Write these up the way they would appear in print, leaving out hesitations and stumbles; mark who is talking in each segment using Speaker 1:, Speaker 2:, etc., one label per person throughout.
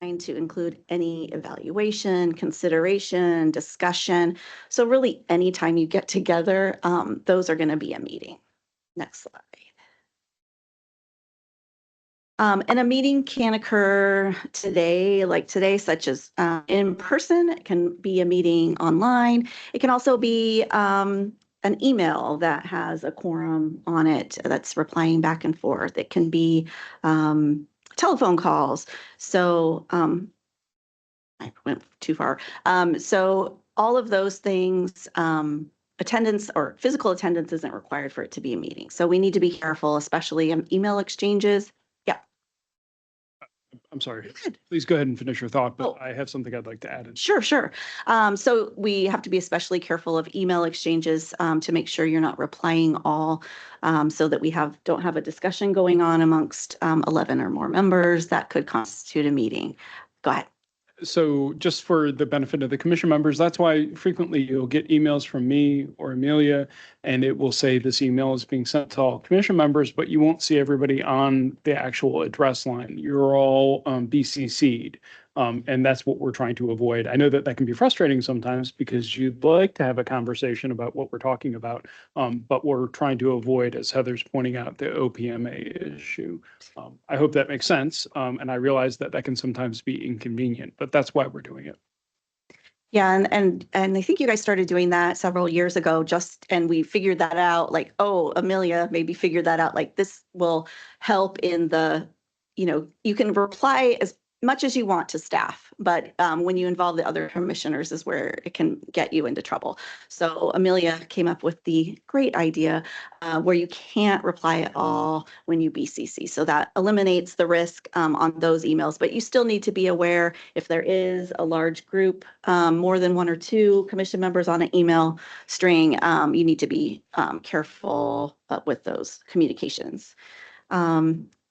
Speaker 1: to include any evaluation, consideration, discussion. So really, anytime you get together, those are going to be a meeting. Next slide. And a meeting can occur today, such as in person. It can be a meeting online. It can also be an email that has a quorum on it that's replying back and forth. It can be telephone calls. So I went too far. So all of those things, attendance or physical attendance isn't required for it to be a meeting. So we need to be careful, especially in email exchanges. Yeah.
Speaker 2: I'm sorry. Please go ahead and finish your thought, but
Speaker 1: Oh.
Speaker 2: I have something I'd like to add.
Speaker 1: Sure. So we have to be especially careful of email exchanges to make sure you're not replying all, so that we don't have a discussion going on amongst 11 or more members that could constitute a meeting. Go ahead.
Speaker 2: So just for the benefit of the commission members, that's why frequently you'll get emails from me or Amelia, and it will say this email is being sent to all commission members, but you won't see everybody on the actual address line. You're all BCC'd. And that's what we're trying to avoid. I know that that can be frustrating sometimes because you'd like to have a conversation about what we're talking about, but we're trying to avoid, as Heather's pointing out, the OPMA issue. I hope that makes sense. And I realize that that can sometimes be inconvenient, but that's why we're doing it.
Speaker 1: Yeah, and I think you guys started doing that several years ago, and we figured that out, like, oh, Amelia maybe figured that out, like this will help in the, you can reply as much as you want to staff, but when you involve the other commissioners is where it can get you into trouble. So Amelia came up with the great idea where you can't reply at all when you BCC. So that eliminates the risk on those emails, but you still need to be aware if there is a large group, more than one or two commission members on an email string, you need to be careful with those communications.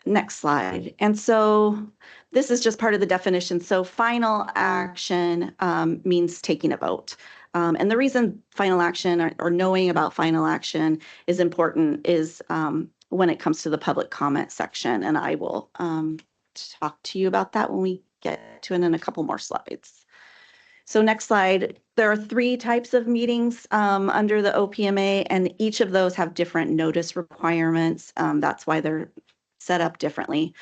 Speaker 1: Next slide. And so this is just part of the definition. So final action means taking a vote. And the reason final action or knowing about final action is important is when it comes to the public comment section. And I will talk to you about that when we get to it in a couple more slides. So next slide, there are 3 types of meetings under the OPMA, and each of those have different notice requirements. That's why they're set up differently.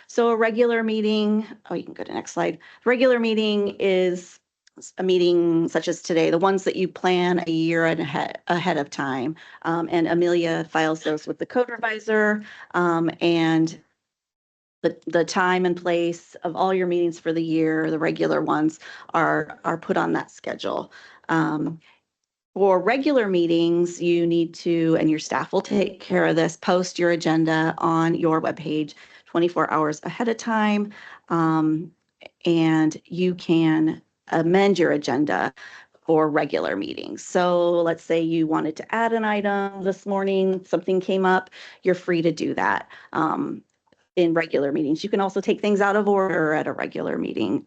Speaker 1: So a regular meeting, you can go to next slide. Regular meeting is a meeting such as today, the ones that you plan a year ahead of time. And Amelia files those with the code revisor, and the time and place of all your meetings for the year, the regular ones are put on that schedule. For regular meetings, you need to, and your staff will take care of this, post your agenda on your webpage 24 hours ahead of time. And you can amend your agenda for regular meetings. So let's say you wanted to add an item this morning, something came up, you're free to do that. In regular meetings. You can also take things out of order at a regular meeting.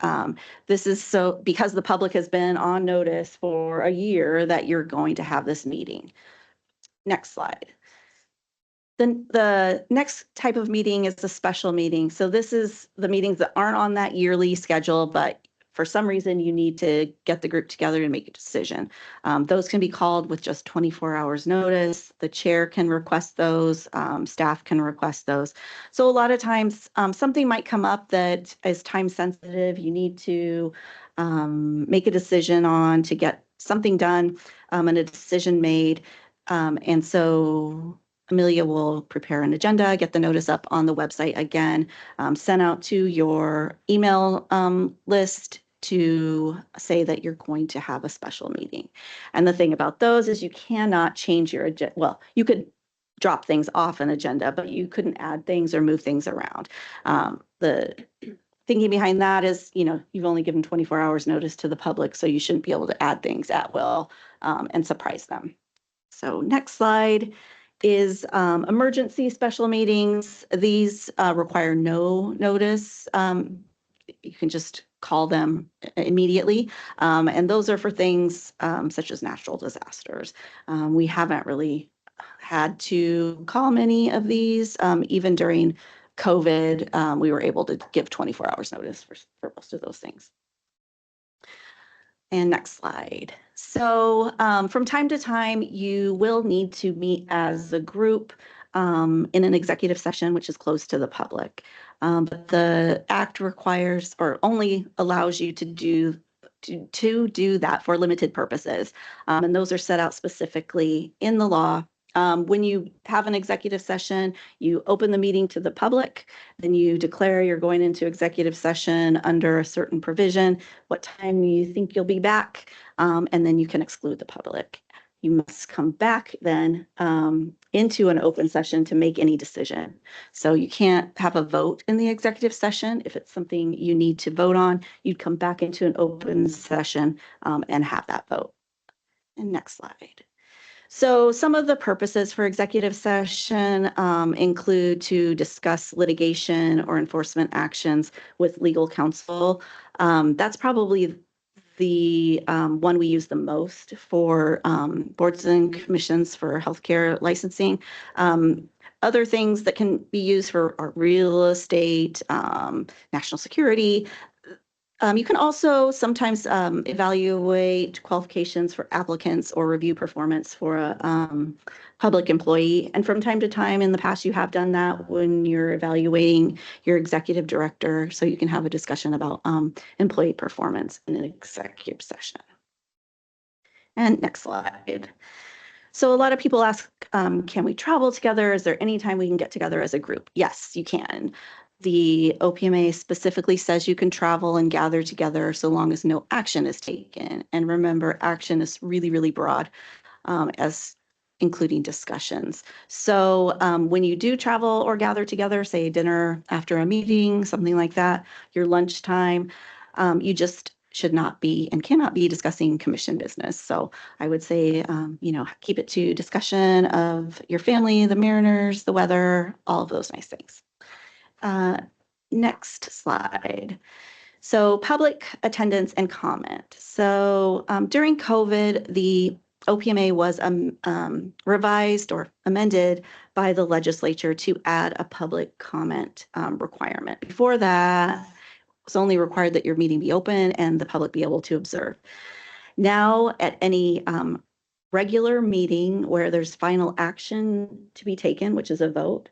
Speaker 1: This is so because the public has been on notice for a year that you're going to have this meeting. Next slide. Then the next type of meeting is a special meeting. So this is the meetings that aren't on that yearly schedule, but for some reason you need to get the group together and make a decision. Those can be called with just 24 hours notice. The chair can request those, staff can request those. So a lot of times something might come up that is time sensitive. You need to make a decision on to get something done and a decision made. And so Amelia will prepare an agenda, get the notice up on the website again, sent out to your email list to say that you're going to have a special meeting. And the thing about those is you cannot change your agenda. Well, you could drop things off an agenda, but you couldn't add things or move things around. The thinking behind that is, you've only given 24 hours notice to the public, so you shouldn't be able to add things at will and surprise them. So next slide is emergency special meetings. These require no notice. You can just call them immediately. And those are for things such as natural disasters. We haven't really had to call many of these, even during COVID, we were able to give 24 hours notice for most of those things. And next slide. So from time to time, you will need to meet as a group in an executive session, which is closed to the public. But the act requires or only allows you to do that for limited purposes. And those are set out specifically in the law. When you have an executive session, you open the meeting to the public, then you declare you're going into executive session under a certain provision, what time you think you'll be back, and then you can exclude the public. You must come back then into an open session to make any decision. So you can't have a vote in the executive session. If it's something you need to vote on, you'd come back into an open session and have that vote. And next slide. So some of the purposes for executive session include to discuss litigation or enforcement actions with legal counsel. That's probably the one we use the most for boards and commissions for healthcare licensing. Other things that can be used for are real estate, national security. You can also sometimes evaluate qualifications for applicants or review performance for a public employee. And from time to time in the past, you have done that when you're evaluating your executive director. So you can have a discussion about employee performance in an executive session. And next slide. So a lot of people ask, can we travel together? Is there any time we can get together as a group? Yes, you can. The OPMA specifically says you can travel and gather together so long as no action is taken. And remember, action is really, really broad, as including discussions. So when you do travel or gather together, say dinner after a meeting, something like that, your lunchtime, you just should not be and cannot be discussing commission business. So I would say, keep it to discussion of your family, the Mariners, the weather, all of those nice things. Next slide. So public attendance and comment. So during COVID, the OPMA was revised or amended by the legislature to add a public comment requirement. Before that, it was only required that your meeting be open and the public be able to observe. Now, at any regular meeting where there's final action to be taken, which is a vote,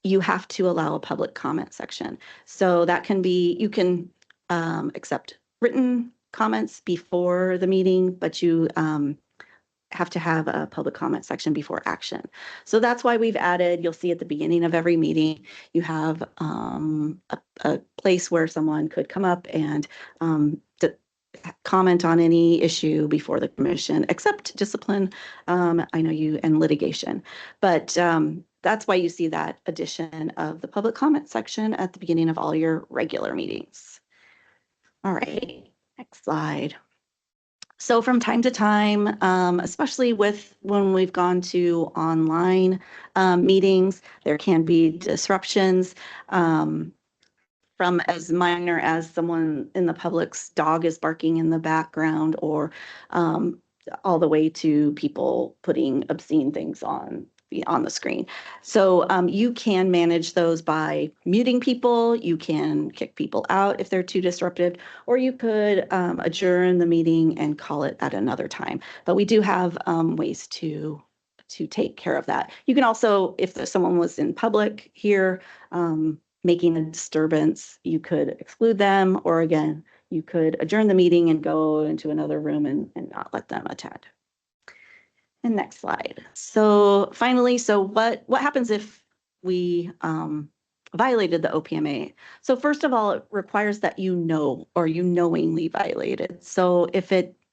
Speaker 1: you have to allow a public comment section. So that can be, you can accept written comments before the meeting, but you have to have a public comment section before action. So that's why we've added, you'll see at the beginning of every meeting, you have a place where someone could come up and comment on any issue before the commission, except discipline, I know you, and litigation. But that's why you see that addition of the public comment section at the beginning of all your regular meetings. All right, next slide. So from time to time, especially when we've gone to online meetings, there can be disruptions. From as minor as someone in the public's dog is barking in the background, or all the way to people putting obscene things on the screen. So you can manage those by muting people. You can kick people out if they're too disruptive, or you could adjourn the meeting and call it at another time. But we do have ways to take care of that. You can also, if someone was in public here, making a disturbance, you could exclude them, or again, you could adjourn the meeting and go into another room and not let them attend. And next slide. So finally, so what happens if we violated the OPMA? So first of all, it requires that you know, or you knowingly violated. So if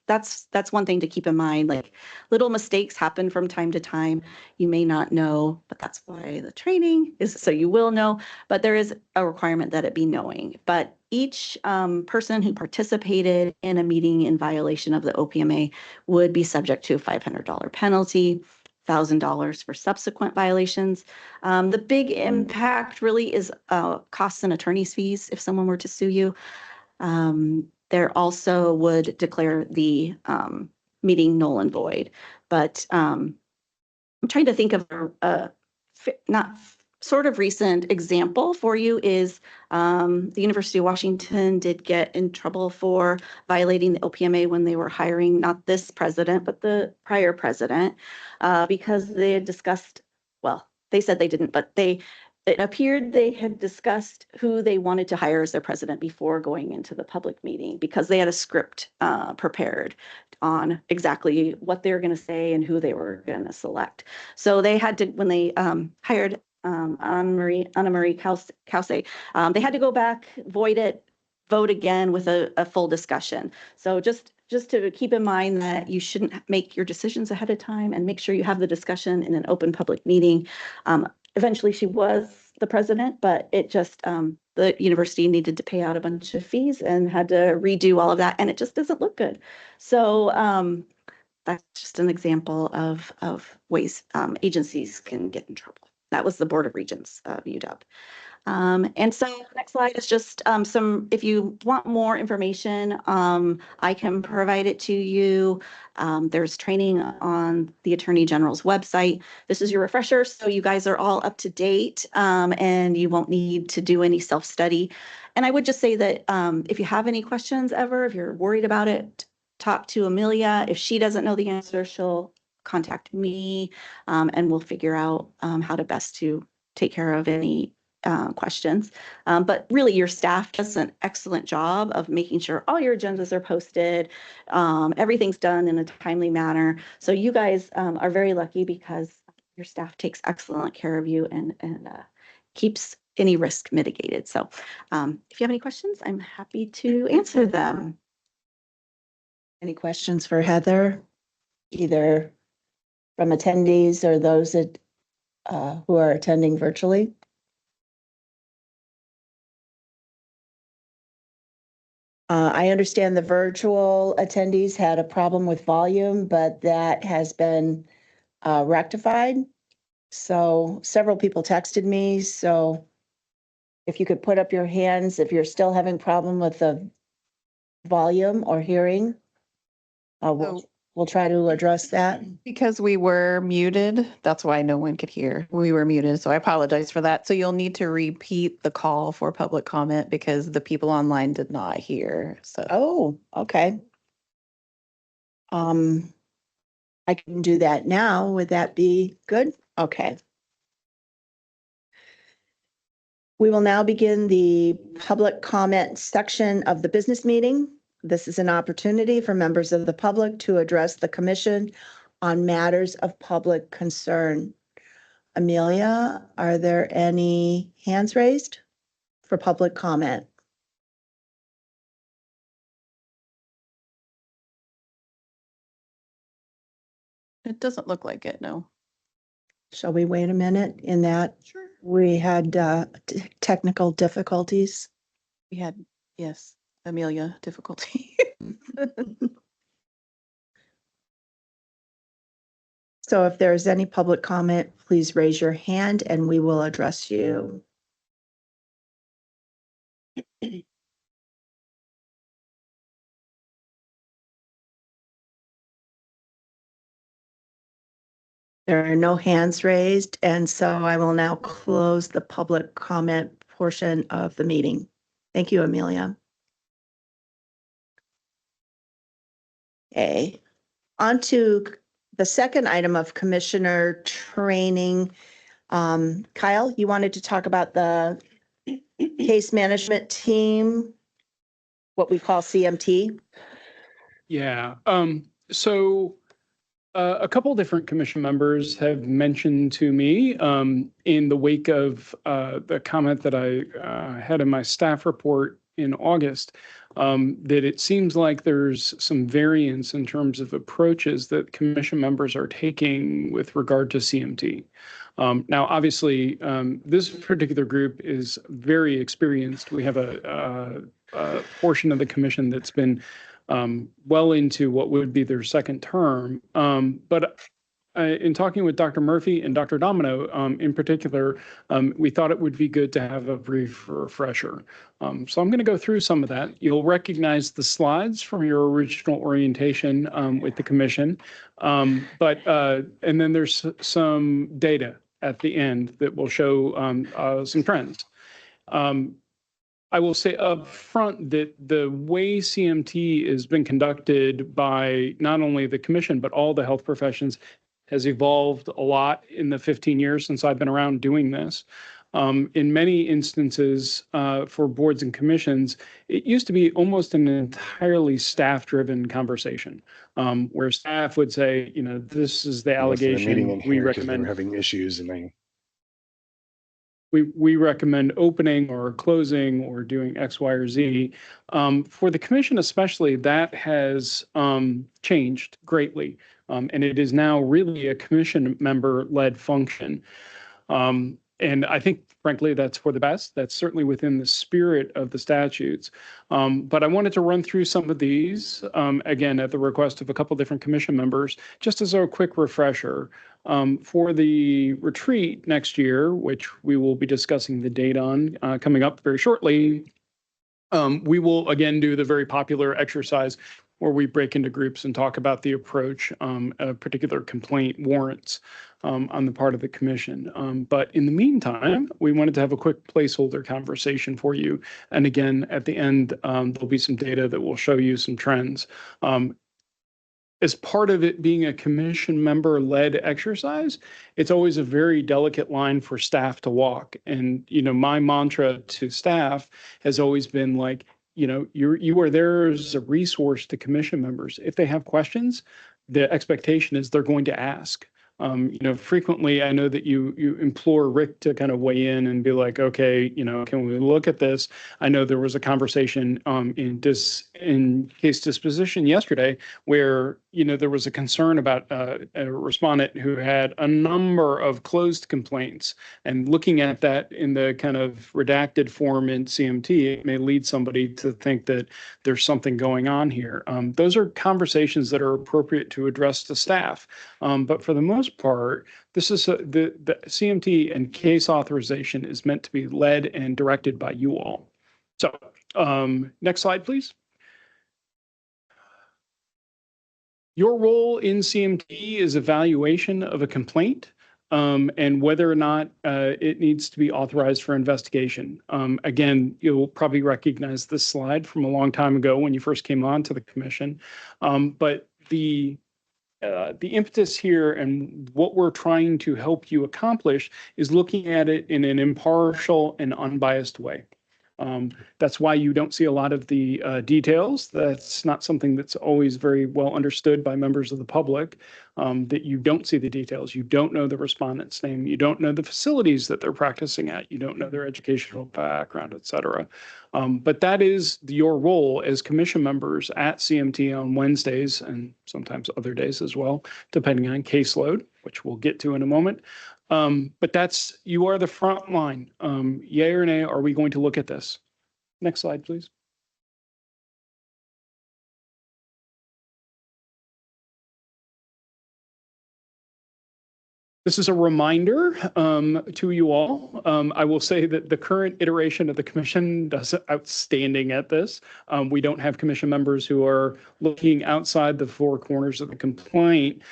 Speaker 1: that's one thing to keep in mind. Like, little mistakes happen from time to time. You may not know, but that's why the training is, so you will know. But there is a requirement that it be knowing. But each person who participated in a meeting in violation of the OPMA would be subject to a $500 penalty, $1,000 for subsequent violations. The big impact really is costs and attorney's fees if someone were to sue you. There also would declare the meeting null and void. But I'm trying to think of not sort of recent example for you is the University of Washington did get in trouble for violating the OPMA when they were hiring not this president, but the prior president, because they had discussed, well, they said they didn't, but it appeared they had discussed who they wanted to hire as their president before going into the public meeting because they had a script prepared on exactly what they were going to say and who they were going to select. So they had to, when they hired Anna Marie Kause, they had to go back, void it, vote again with a full discussion. So just to keep in mind that you shouldn't make your decisions ahead of time and make sure you have the discussion in an open public meeting. Eventually she was the president, but it just, the university needed to pay out a bunch of fees and had to redo all of that. And it just doesn't look good. So that's just an example of ways agencies can get in trouble. That was the Board of Regents of UW. And so next slide is just if you want more information, I can provide it to you. There's training on the Attorney General's website. This is your refresher, so you guys are all up to date and you won't need to do any self-study. And I would just say that if you have any questions ever, if you're worried about it, talk to Amelia. If she doesn't know the answer, she'll contact me and we'll figure out how to best to take care of any questions. But really your staff does an excellent job of making sure all your agendas are posted, everything's done in a timely manner. So you guys are very lucky because your staff takes excellent care of you and keeps any risk mitigated. So if you have any questions, I'm happy to answer them.
Speaker 3: Any questions for Heather, either from attendees or those that who are attending virtually? I understand the virtual attendees had a problem with volume, but that has been rectified. So several people texted me. So if you could put up your hands, if you're still having problem with the volume or hearing, we'll try to address that.
Speaker 4: Because we were muted, that's why no one could hear. We were muted, so I apologize for that. So you'll need to repeat the call for public comment because the people online did not hear. So
Speaker 3: Oh, okay. I can do that now. Would that be good? Okay. We will now begin the public comment section of the business meeting. This is an opportunity for members of the public to address the commission on matters of public concern. Amelia, are there any hands raised for public comment?
Speaker 4: it doesn't look like it, no.
Speaker 3: Shall we wait a minute in that?
Speaker 4: Sure.
Speaker 3: We had technical difficulties.
Speaker 4: We had, yes, Amelia difficulty.
Speaker 3: So if there's any public comment, please raise your hand and we will address you. There are no hands raised, and so I will now close the public comment portion of the meeting. Thank you, Amelia. Okay, on to the second item of commissioner training. Kyle, you wanted to talk about the case management team, what we call CMT.
Speaker 2: Yeah. So a couple different commission members have mentioned to me in the wake of the comment that I had in my staff report in August, that it seems like there's some variance in terms of approaches that commission members are taking with regard to CMT. Now, obviously, this particular group is very experienced. We have a portion of the commission that's been well into what would be their second term. But in talking with Dr. Murphy and Dr. Domino in particular, we thought it would be good to have a brief refresher. So I'm going to go through some of that. You'll recognize the slides from your original orientation with the commission. And then there's some data at the end that will show some trends. I will say up front that the way CMT has been conducted by not only the commission, but all the health professions has evolved a lot in the 15 years since I've been around doing this. In many instances, for boards and commissions, it used to be almost an entirely staff-driven conversation, where staff would say, you know, this is the allegation we recommend.
Speaker 5: We're having issues, and
Speaker 2: we recommend opening or closing or doing X, Y, or Z. For the commission especially, that has changed greatly. And it is now really a commission member-led function. And I think, frankly, that's for the best. That's certainly within the spirit of the statutes. But I wanted to run through some of these, again, at the request of a couple different commission members, just as a quick refresher. For the retreat next year, which we will be discussing the date on coming up very shortly, we will again do the very popular exercise where we break into groups and talk about the approach a particular complaint warrants on the part of the commission. But in the meantime, we wanted to have a quick placeholder conversation for you. And again, at the end, there'll be some data that will show you some trends. As part of it being a commission member-led exercise, it's always a very delicate line for staff to walk. And, you know, my mantra to staff has always been like, you know, you are there as a resource to commission members. If they have questions, the expectation is they're going to ask. You know, frequently I know that you implore Rick to kind of weigh in and be like, okay, you know, can we look at this? I know there was a conversation in case disposition yesterday where, you know, there was a concern about a respondent who had a number of closed complaints, and looking at that in the kind of redacted form in CMT, it may lead somebody to think that there's something going on here. Those are conversations that are appropriate to address to staff. But for the most part, this is the CMT and case authorization is meant to be led and directed by you all. So next slide, please. Your role in CMT is evaluation of a complaint and whether or not it needs to be authorized for investigation. Again, you'll probably recognize this slide from a long time ago when you first came on to the commission. But the impetus here and what we're trying to help you accomplish is looking at it in an impartial and unbiased way. That's why you don't see a lot of the details. That's not something that's always very well understood by members of the public, that you don't see the details. You don't know the respondent's name. You don't know the facilities that they're practicing at. You don't know their educational background, et cetera. But that is your role as commission members at CMT on Wednesdays and sometimes other days as well, depending on caseload, which we'll get to in a moment. But you are the front line. Yay or nay, are we going to look at this? Next slide, please. This is a reminder to you all. I will say that the current iteration of the commission does outstanding at this. We don't have commission members who are looking outside the four corners of the complaint.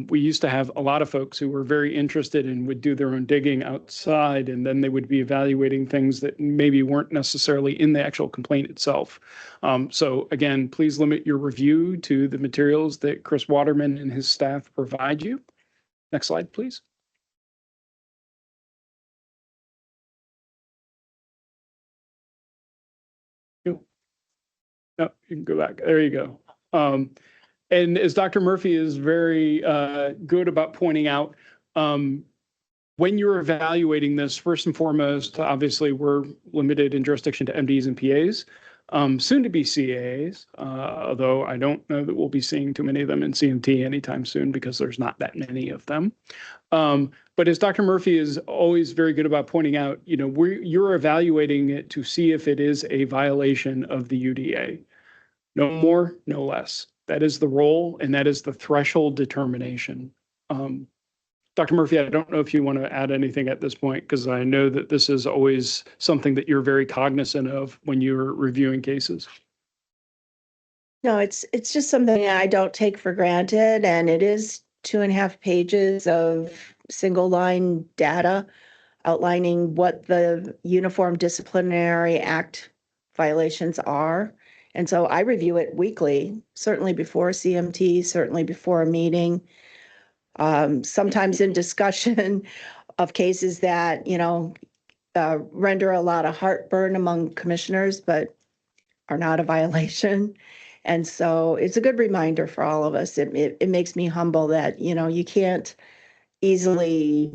Speaker 2: We used to have a lot of folks who were very interested and would do their own digging outside, and then they would be evaluating things that maybe weren't necessarily in the actual complaint itself. So again, please limit your review to the materials that Chris Waterman and his staff provide you. Next slide, please. No, you can go back. There you go. And as Dr. Murphy is very good about pointing out, when you're evaluating this, first and foremost, obviously we're limited in jurisdiction to MDs and PAs, soon to be CAs, although I don't know that we'll be seeing too many of them in CMT anytime soon because there's not that many of them. But as Dr. Murphy is always very good about pointing out, you know, you're evaluating it to see if it is a violation of the UDA. No more, no less. That is the role, and that is the threshold determination. Dr. Murphy, I don't know if you want to add anything at this point, because I know that this is always something that you're very cognizant of when you're reviewing cases.
Speaker 3: No, it's just something I don't take for granted, and it is 2.5 pages of single line data outlining what the Uniform Disciplinary Act violations are. And so I review it weekly, certainly before CMT, certainly before a meeting, sometimes in discussion of cases that, render a lot of heartburn among commissioners, but are not a violation. And so it's a good reminder for all of us. It makes me humble that, you can't easily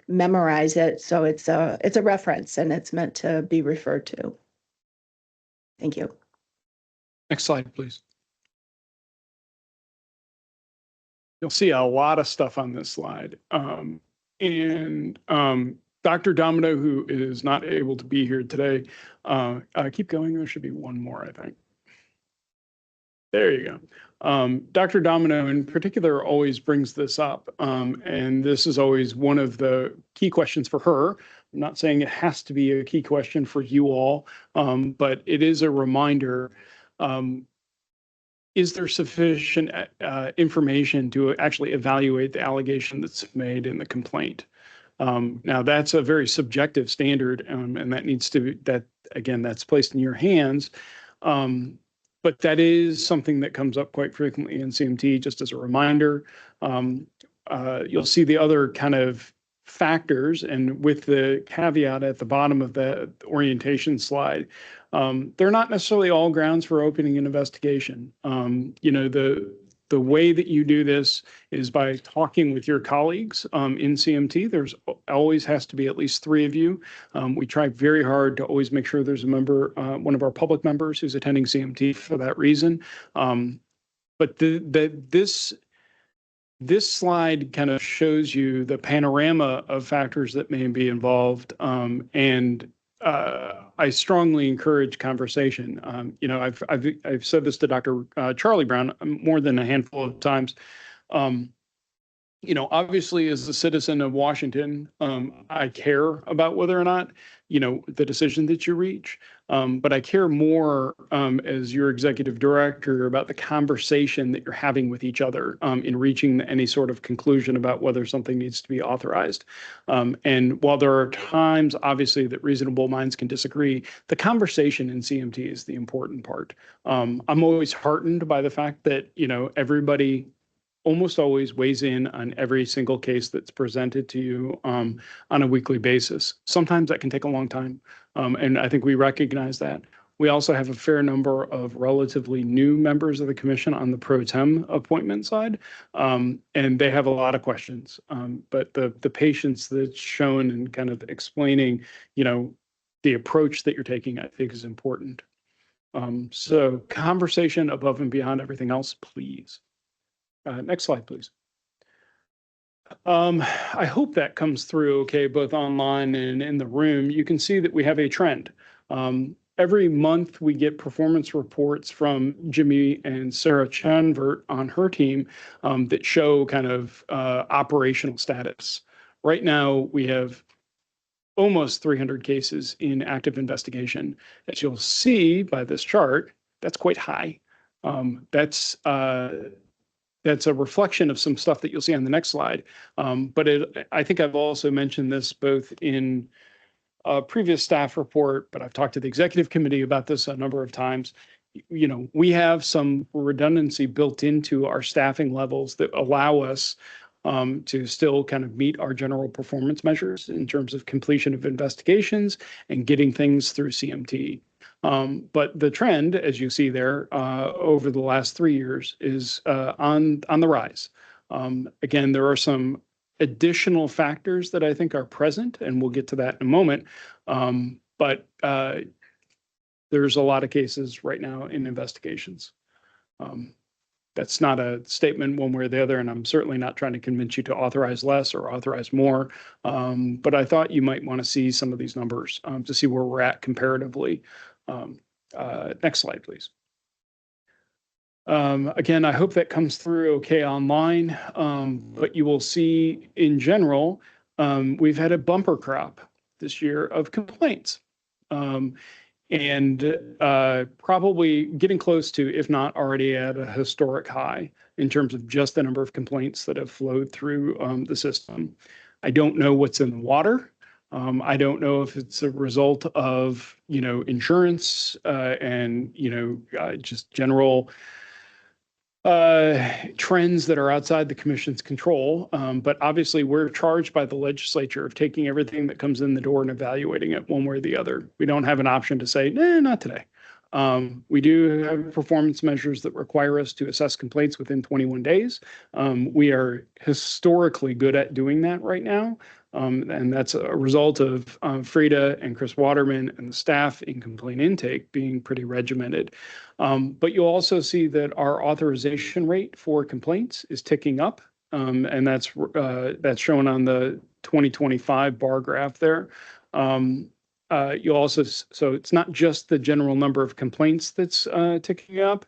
Speaker 3: memorize it. So it's a reference and it's meant to be referred to. Thank you.
Speaker 2: Next slide, please. You'll see a lot of stuff on this slide. Dr. Domino, who is not able to be here today, keep going. There should be one more, I think. There you go. Dr. Domino in particular always brings this up, and this is always one of the key questions for her. I'm not saying it has to be a key question for you all, but it is a reminder. Is there sufficient information to actually evaluate the allegation that's made in the complaint? Now, that's a very subjective standard, and that needs to be, again, that's placed in your hands. But that is something that comes up quite frequently in CMT, just as a reminder. You'll see the other kind of factors, and with the caveat at the bottom of the orientation slide, they're not necessarily all grounds for opening an investigation. The way that you do this is by talking with your colleagues in CMT. There's always has to be at least 3 of you. We try very hard to always make sure there's a member, one of our public members who's attending CMT for that reason. But this slide kind of shows you the panorama of factors that may be involved, and I strongly encourage conversation. I've said this to Dr. Charlie Brown more than a handful of times. Obviously, as a citizen of Washington, I care about whether or not, the decision that you reach. But I care more as your executive director about the conversation that you're having with each other in reaching any sort of conclusion about whether something needs to be authorized. And while there are times, obviously, that reasonable minds can disagree, the conversation in CMT is the important part. I'm always heartened by the fact that, everybody almost always weighs in on every single case that's presented to you on a weekly basis. Sometimes that can take a long time, and I think we recognize that. We also have a fair number of relatively new members of the commission on the pro tem appointment side, and they have a lot of questions. But the patience that's shown in kind of explaining, the approach that you're taking, I think is important. So conversation above and beyond everything else, please. Next slide, please. I hope that comes through okay, both online and in the room. You can see that we have a trend. Every month we get performance reports from Jimmy and Sarah Chanvert on her team that show kind of operational status. Right now we have almost 300 cases in active investigation. As you'll see by this chart, that's quite high. That's a reflection of some stuff that you'll see on the next slide. But I think I've also mentioned this both in a previous staff report, but I've talked to the executive committee about this a number of times. We have some redundancy built into our staffing levels that allow us to still kind of meet our general performance measures in terms of completion of investigations and getting things through CMT. But the trend, as you see there, over the last 3 years is on the rise. Again, there are some additional factors that I think are present, and we'll get to that in a moment. But there's a lot of cases right now in investigations. That's not a statement one way or the other, and I'm certainly not trying to convince you to authorize less or authorize more. But I thought you might want to see some of these numbers to see where we're at comparatively. Next slide, please. Again, I hope that comes through okay online, but you will see in general, we've had a bumper crop this year of complaints. and probably getting close to, if not already at a historic high in terms of just the number of complaints that have flowed through the system. I don't know what's in the water. I don't know if it's a result of, insurance and, just general trends that are outside the commission's control. But obviously, we're charged by the legislature of taking everything that comes in the door and evaluating it one way or the other. We don't have an option to say, nah, not today. We do have performance measures that require us to assess complaints within 21 days. We are historically good at doing that right now. And that's a result of Frida and Chris Waterman and the staff in complaint intake being pretty regimented. But you'll also see that our authorization rate for complaints is ticking up. And that's shown on the 2025 bar graph there. You'll also, so it's not just the general number of complaints that's ticking up,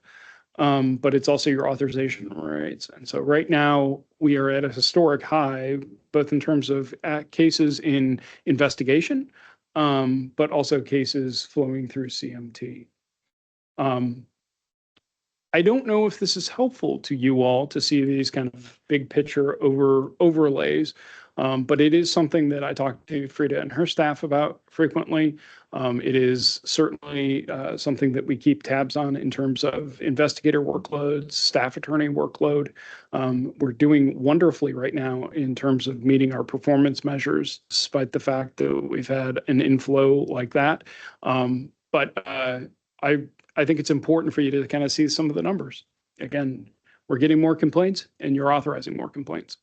Speaker 2: but it's also your authorization rates. And so right now we are at a historic high, both in terms of cases in investigation, but also cases flowing through CMT. I don't know if this is helpful to you all to see these kind of big picture overlays, but it is something that I talk to Frida and her staff about frequently. It is certainly something that we keep tabs on in terms of investigator workloads, staff attorney workload. We're doing wonderfully right now in terms of meeting our performance measures, despite the fact that we've had an inflow like that. But I think it's important for you to kind of see some of the numbers. Again, we're getting more complaints and you're authorizing more complaints.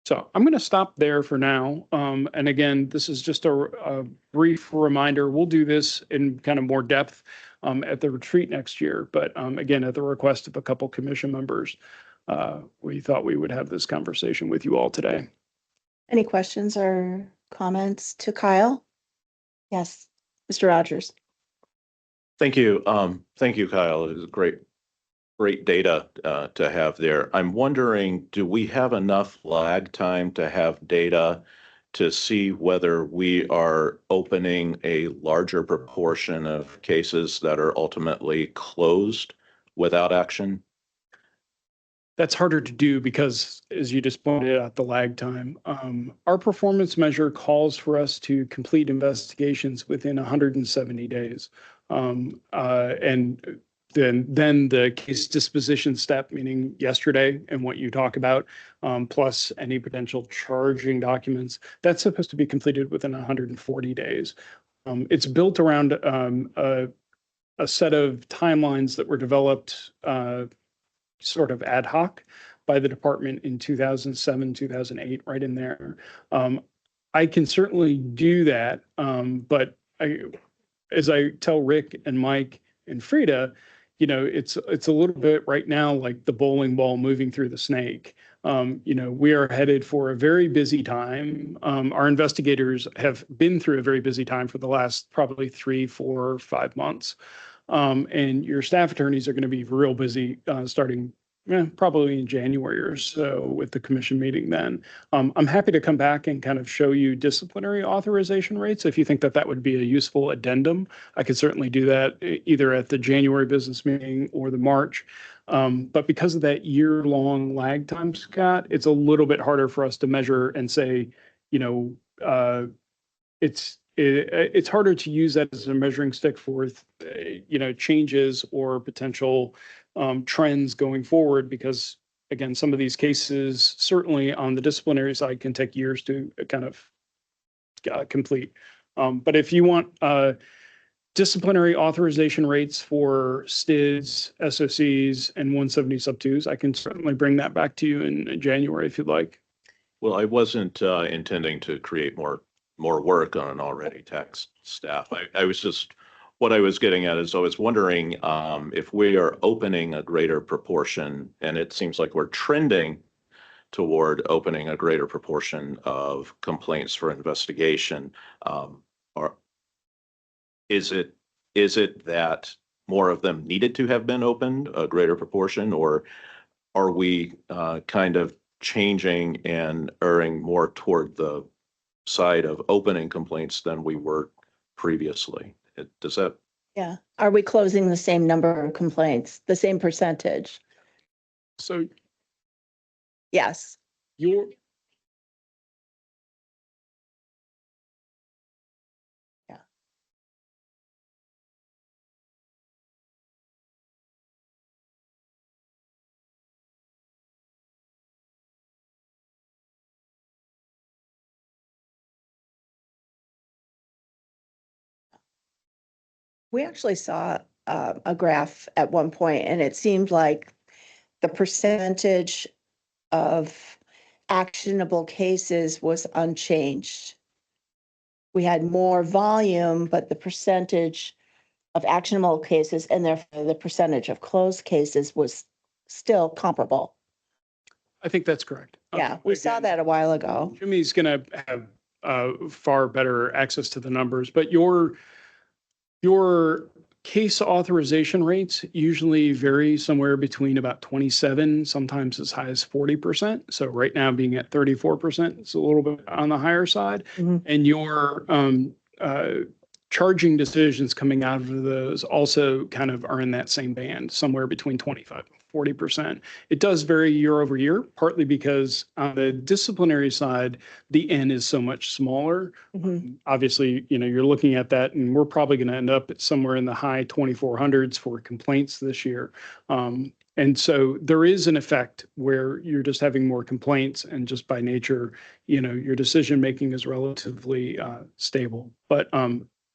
Speaker 2: So I'm going to stop there for now. And again, this is just a brief reminder. We'll do this in kind of more depth at the retreat next year. But again, at the request of a couple commission members, we thought we would have this conversation with you all today.
Speaker 3: Any questions or comments to Kyle? Yes, Mr. Rogers.
Speaker 5: Thank you. Thank you, Kyle. It was great data to have there. I'm wondering, do we have enough lag time to have data to see whether we are opening a larger proportion of cases that are ultimately closed without action?
Speaker 2: That's harder to do because, as you just pointed out, the lag time. Our performance measure calls for us to complete investigations within 170 days. And then the case disposition step, meaning yesterday and what you talk about, plus any potential charging documents, that's supposed to be completed within 140 days. It's built around a set of timelines that were developed sort of ad hoc by the department in 2007, 2008, right in there. I can certainly do that, but as I tell Rick and Mike and Frida, it's a little bit right now like the bowling ball moving through the snake. We are headed for a very busy time. Our investigators have been through a very busy time for the last probably 3, 4, 5 months. And your staff attorneys are going to be real busy starting probably in January or so with the commission meeting then. I'm happy to come back and kind of show you disciplinary authorization rates. If you think that would be a useful addendum, I could certainly do that either at the January business meeting or the March. But because of that year-long lag time, Scott, it's a little bit harder for us to measure and say, it's harder to use that as a measuring stick for, changes or potential trends going forward, because again, some of these cases, certainly on the disciplinary side, can take years to kind of complete. But if you want disciplinary authorization rates for STIDs, SOCs, and 170 sub 2s, I can certainly bring that back to you in January if you'd like.
Speaker 5: Well, I wasn't intending to create more work on an already taxed staff. What I was getting at is I was wondering if we are opening a greater proportion, and it seems like we're trending toward opening a greater proportion of complaints for investigation. Or is it that more of them needed to have been opened, a greater proportion, or are we kind of changing and erring more toward the side of opening complaints than we were previously? Does that
Speaker 3: Yeah. Are we closing the same number of complaints, the same percentage?
Speaker 2: So
Speaker 3: Yes.
Speaker 2: your,
Speaker 3: We actually saw a graph at one point, and it seemed like the percentage of actionable cases was unchanged. We had more volume, but the percentage of actionable cases and therefore the percentage of closed cases was still comparable.
Speaker 2: I think that's correct.
Speaker 3: Yeah, we saw
Speaker 2: Again,
Speaker 3: that a while ago.
Speaker 2: Jimmy's going to have far better access to the numbers, but your case authorization rates usually vary somewhere between about 27, sometimes as high as 40%. So right now being at 34%, it's a little bit on the higher side.
Speaker 3: Mhm.
Speaker 2: And your charging decisions coming out of those also kind of are in that same band, somewhere between 25 and 40%. It does vary year over year, partly because on the disciplinary side, the N is so much smaller.
Speaker 3: Mhm.
Speaker 2: Obviously, you're looking at that, and we're probably going to end up at somewhere in the high 2400s for complaints this year. And so there is an effect where you're just having more complaints, and just by nature, your decision making is relatively stable. But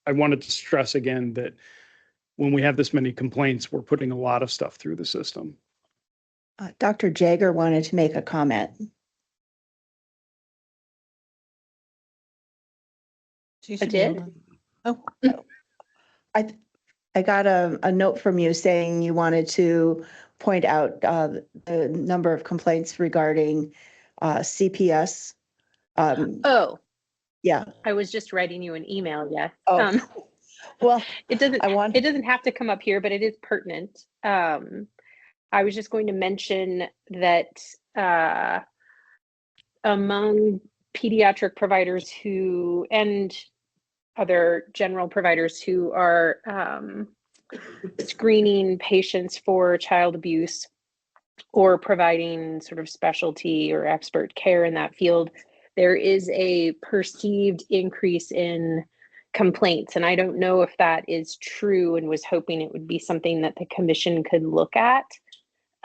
Speaker 2: I wanted to stress again that when we have this many complaints, we're putting a lot of stuff through the system.
Speaker 3: Dr. Jager wanted to make a comment.
Speaker 4: She
Speaker 1: I
Speaker 4: should be able
Speaker 1: did.
Speaker 4: to- Oh,
Speaker 3: I got a note from you saying you wanted to point out the number of complaints regarding CPS.
Speaker 6: Oh,
Speaker 3: Yeah,
Speaker 6: I was just writing you an email. Yes.
Speaker 3: Oh. well,
Speaker 6: It doesn't,
Speaker 3: I want,
Speaker 6: it doesn't have to come up here, but it is pertinent. I was just going to mention that, among pediatric providers and other general providers who are, screening patients for child abuse or providing sort of specialty or expert care in that field, there is a perceived increase in complaints. And I don't know if that is true, and was hoping it would be something that the commission could look at.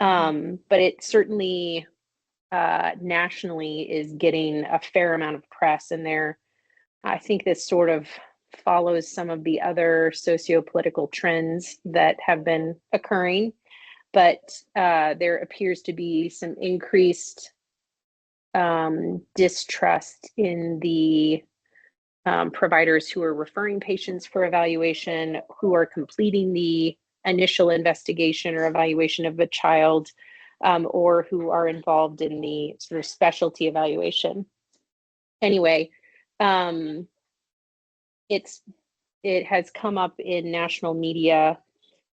Speaker 6: But it certainly nationally is getting a fair amount of press, and I think this sort of follows some of the other socio-political trends that have been occurring. But there appears to be some increased distrust in the providers who are referring patients for evaluation, who are completing the initial investigation or evaluation of a child, or who are involved in the sort of specialty evaluation. Anyway, it has come up in national media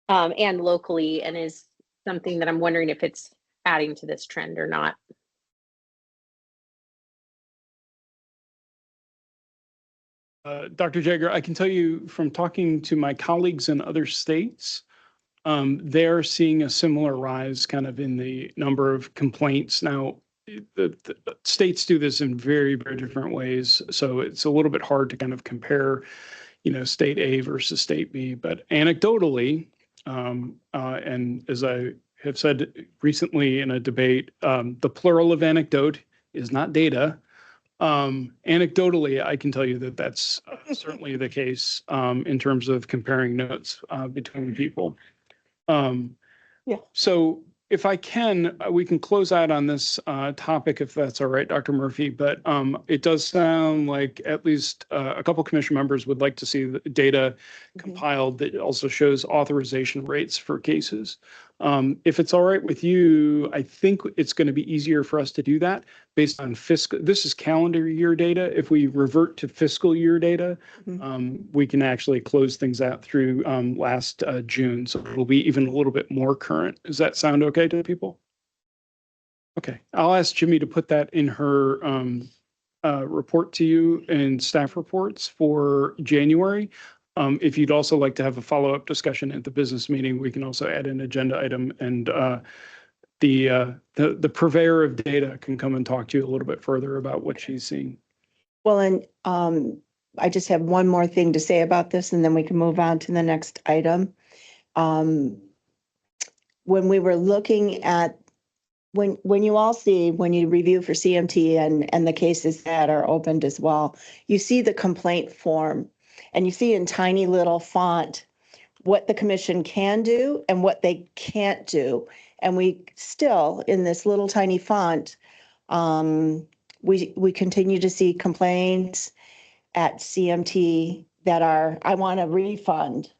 Speaker 6: and locally, and is something that I'm wondering if it's adding to this trend or not.
Speaker 2: Dr. Jager, I can tell you from talking to my colleagues in other states, they're seeing a similar rise kind of in the number of complaints. Now, the states do this in very, very different ways. So it's a little bit hard to kind of compare, state A versus state B. But anecdotally, and as I have said recently in a debate, the plural of anecdote is not data. Anecdotally, I can tell you that that's certainly the case in terms of comparing notes between people.
Speaker 3: Yeah.
Speaker 2: So if I can, we can close out on this topic if that's all right, Dr. Murphy. But it does sound like at least a couple commission members would like to see the data compiled that also shows authorization rates for cases. If it's all right with you, I think it's going to be easier for us to do that based on fiscal. This is calendar year data. If we revert to fiscal year data, we can actually close things out through last June. So it'll be even a little bit more current. Does that sound okay to people? Okay, I'll ask Jimmy to put that in her report to you in staff reports for January. If you'd also like to have a follow-up discussion at the business meeting, we can also add an agenda item, and the purveyor of data can come and talk to you a little bit further about what she's seeing.
Speaker 3: Well, and I just have one more thing to say about this, and then we can move on to the next item. When we were looking at, when you all see, when you review for CMT and the cases that are opened as well, you see the complaint form, and you see in tiny little font what the commission can do and what they can't do. And we still, in this little tiny font, we continue to see complaints at CMT that are, I want a refund.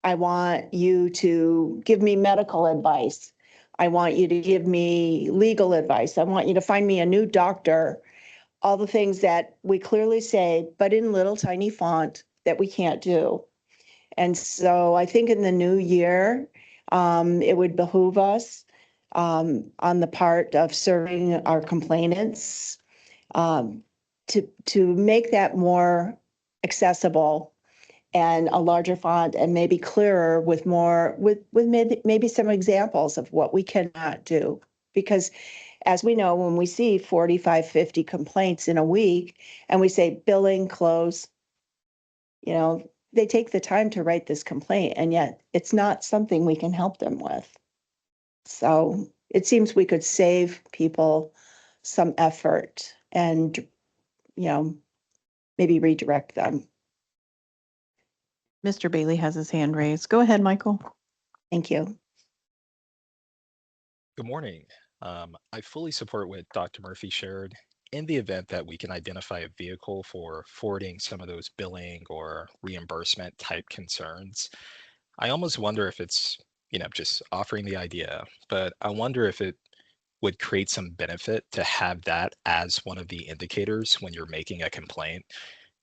Speaker 3: I want you to give me medical advice. I want you to give me legal advice. I want you to find me a new doctor. All the things that we clearly say, but in little tiny font, that we can't do. And so I think in the new year, it would behoove us on the part of serving our complainants to make that more accessible and a larger font and maybe clearer with more, with maybe some examples of what we cannot do. Because as we know, when we see 45, 50 complaints in a week and we say billing, close, you know, they take the time to write this complaint, and yet it's not something we can help them with. So it seems we could save people some effort and, you know, maybe redirect them.
Speaker 4: Mr. Bailey has his hand raised. Go ahead, Michael.
Speaker 3: Thank you.
Speaker 7: Good morning. I fully support what Dr. Murphy shared. In the event that we can identify a vehicle for forwarding some of those billing or reimbursement type concerns, I almost wonder if it's, just offering the idea, but I wonder if it would create some benefit to have that as one of the indicators when you're making a complaint.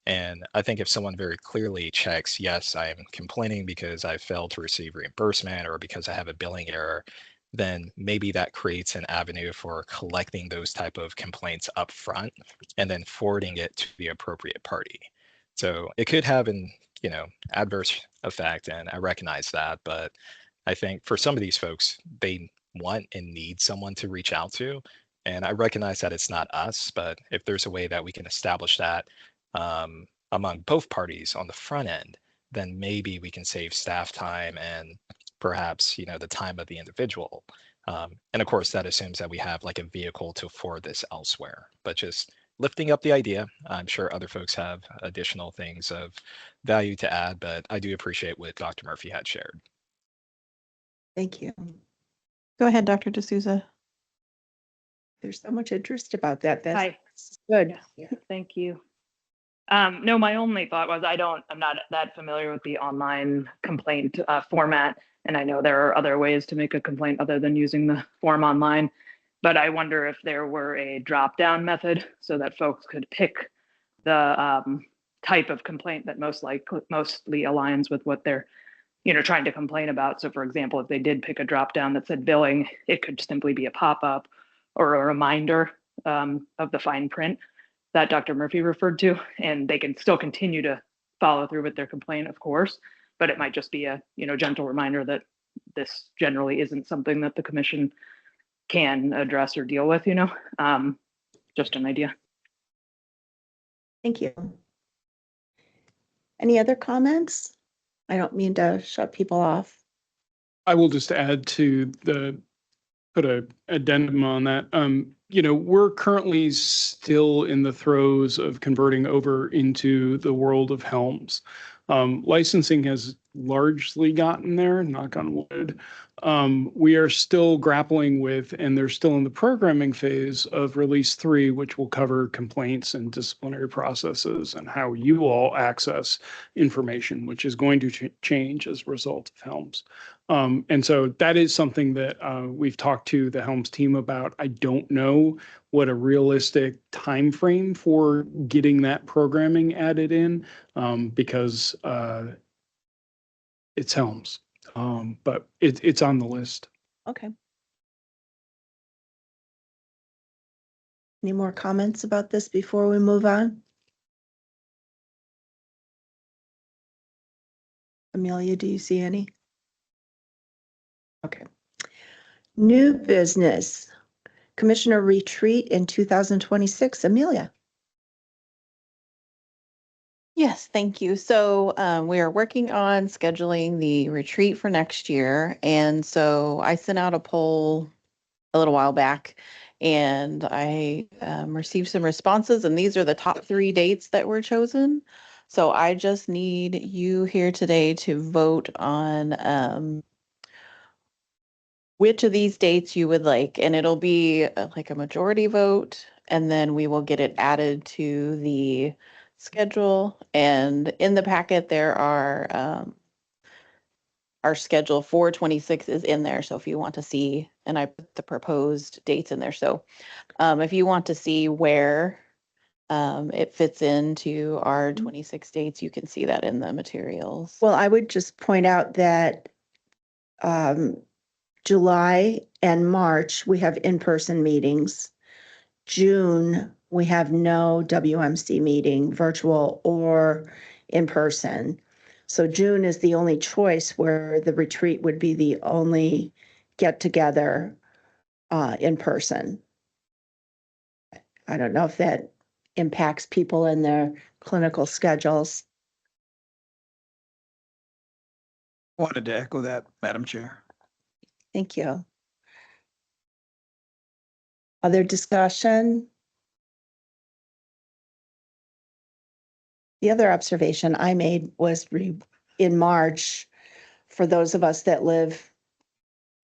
Speaker 7: And I think if someone very clearly checks, yes, I'm complaining because I failed to receive reimbursement or because I have a billing error, then maybe that creates an avenue for collecting those type of complaints up front and then forwarding it to the appropriate party. So it could have an, adverse effect, and I recognize that, but I think for some of these folks, they want and need someone to reach out to. And I recognize that it's not us, but if there's a way that we can establish that among both parties on the front end, then maybe we can save staff time and perhaps the time of the individual. And of course, that assumes that we have like a vehicle to forward this elsewhere. But just lifting up the idea, I'm sure other folks have additional things of value to add, but I do appreciate what Dr. Murphy had shared.
Speaker 3: Thank you.
Speaker 4: Go ahead, Dr. D'Souza.
Speaker 3: There's so much interest about that. That's
Speaker 8: Hi.
Speaker 3: good.
Speaker 8: Yeah, thank you. No, my only thought was I'm not that familiar with the online complaint format, and I know there are other ways to make a complaint other than using the form online, but I wonder if there were a drop-down method so that folks could pick the type of complaint that mostly aligns with what they're trying to complain about. So for example, if they did pick a drop-down that said billing, it could simply be a pop-up or a reminder of the fine print that Dr. Murphy referred to, and they can still continue to follow through with their complaint, of course, but it might just be a gentle reminder that this generally isn't something that the commission can address or deal with. Just an idea.
Speaker 3: Thank you. Any other comments? I don't mean to shut people off.
Speaker 2: I will just add to put a addendum on that. We're currently still in the throes of converting over into the world of Helms. Licensing has largely gotten there, knock on wood. We are still grappling with, and they're still in the programming phase of release 3, which will cover complaints and disciplinary processes and how you all access information, which is going to change as a result of Helms. And so that is something that we've talked to the Helms team about. I don't know what a realistic time frame for getting that programming added in, because it's Helms, but it's on the list.
Speaker 3: Okay. Any more comments about this before we move on? Amelia, do you see any? Okay. New business, Commissioner retreat in 2026. Amelia.
Speaker 4: Yes, thank you. So we are working on scheduling the retreat for next year. And so I sent out a poll a little while back and I received some responses, and these are the top 3 dates that were chosen. So I just need you here today to vote on which of these dates you would like, and it'll be like a majority vote, and then we will get it added to the schedule. And in the packet, there are our schedule for 26 is in there. So if you want to see, and I put the proposed dates in there. So if you want to see where it fits into our 26 dates, you can see that in the materials.
Speaker 3: Well, I would just point out that July and March, we have in-person meetings. June, we have no WMC meeting, virtual or in person. So June is the only choice where the retreat would be the only get together in person. I don't know if that impacts people in their clinical schedules.
Speaker 9: Wanted to echo that, Madam Chair.
Speaker 3: Thank you. Other discussion? The other observation I made was in March, for those of us that live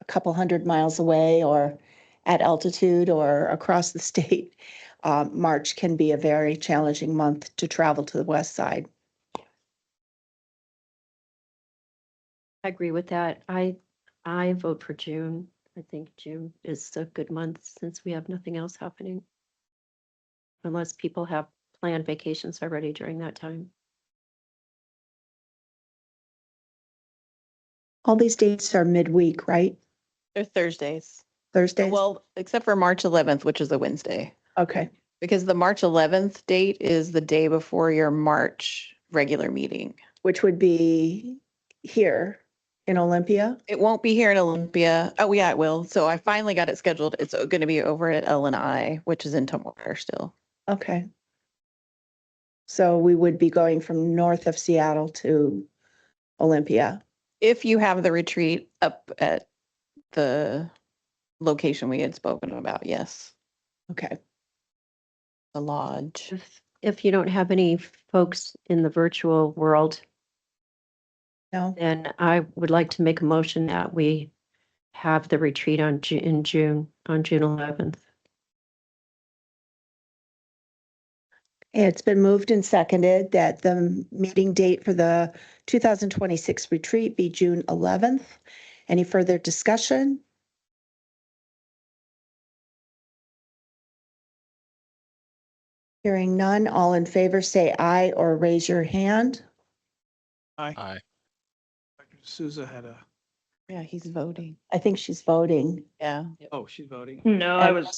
Speaker 3: a couple 100 miles away or at altitude or across the state, March can be a very challenging month to travel to the west side.
Speaker 10: I agree with that. I vote for June. I think June is a good month since we have nothing else happening. Unless people have planned vacations already during that time.
Speaker 3: All these dates are midweek, right?
Speaker 4: They're Thursdays.
Speaker 3: Thursdays?
Speaker 4: Well, except for March 11th, which is a Wednesday.
Speaker 3: Okay,
Speaker 4: Because the March 11th date is the day before your March regular meeting.
Speaker 3: which would be here in Olympia.
Speaker 4: It won't be here in Olympia. Oh, yeah, it will. So I finally got it scheduled. It's going to be over at L&I, which is in Tumwater still.
Speaker 3: Okay. So we would be going from north of Seattle to Olympia.
Speaker 4: If you have the retreat up at the location we had spoken about, yes,
Speaker 3: Okay.
Speaker 4: the lodge.
Speaker 10: If you don't have any folks in the virtual world,
Speaker 3: No,
Speaker 10: then I would like to make a motion that we have the retreat on in June, on June 11th.
Speaker 3: it's been moved and seconded that the meeting date for the 2026 retreat be June 11th. Any further discussion? Hearing none, all in favor say aye or raise your hand.
Speaker 9: Aye.
Speaker 7: Aye.
Speaker 9: Dr. Souza had a,
Speaker 4: Yeah, he's voting.
Speaker 3: I think she's voting.
Speaker 4: Yeah.
Speaker 9: oh, she's voting.
Speaker 8: No,
Speaker 3: And-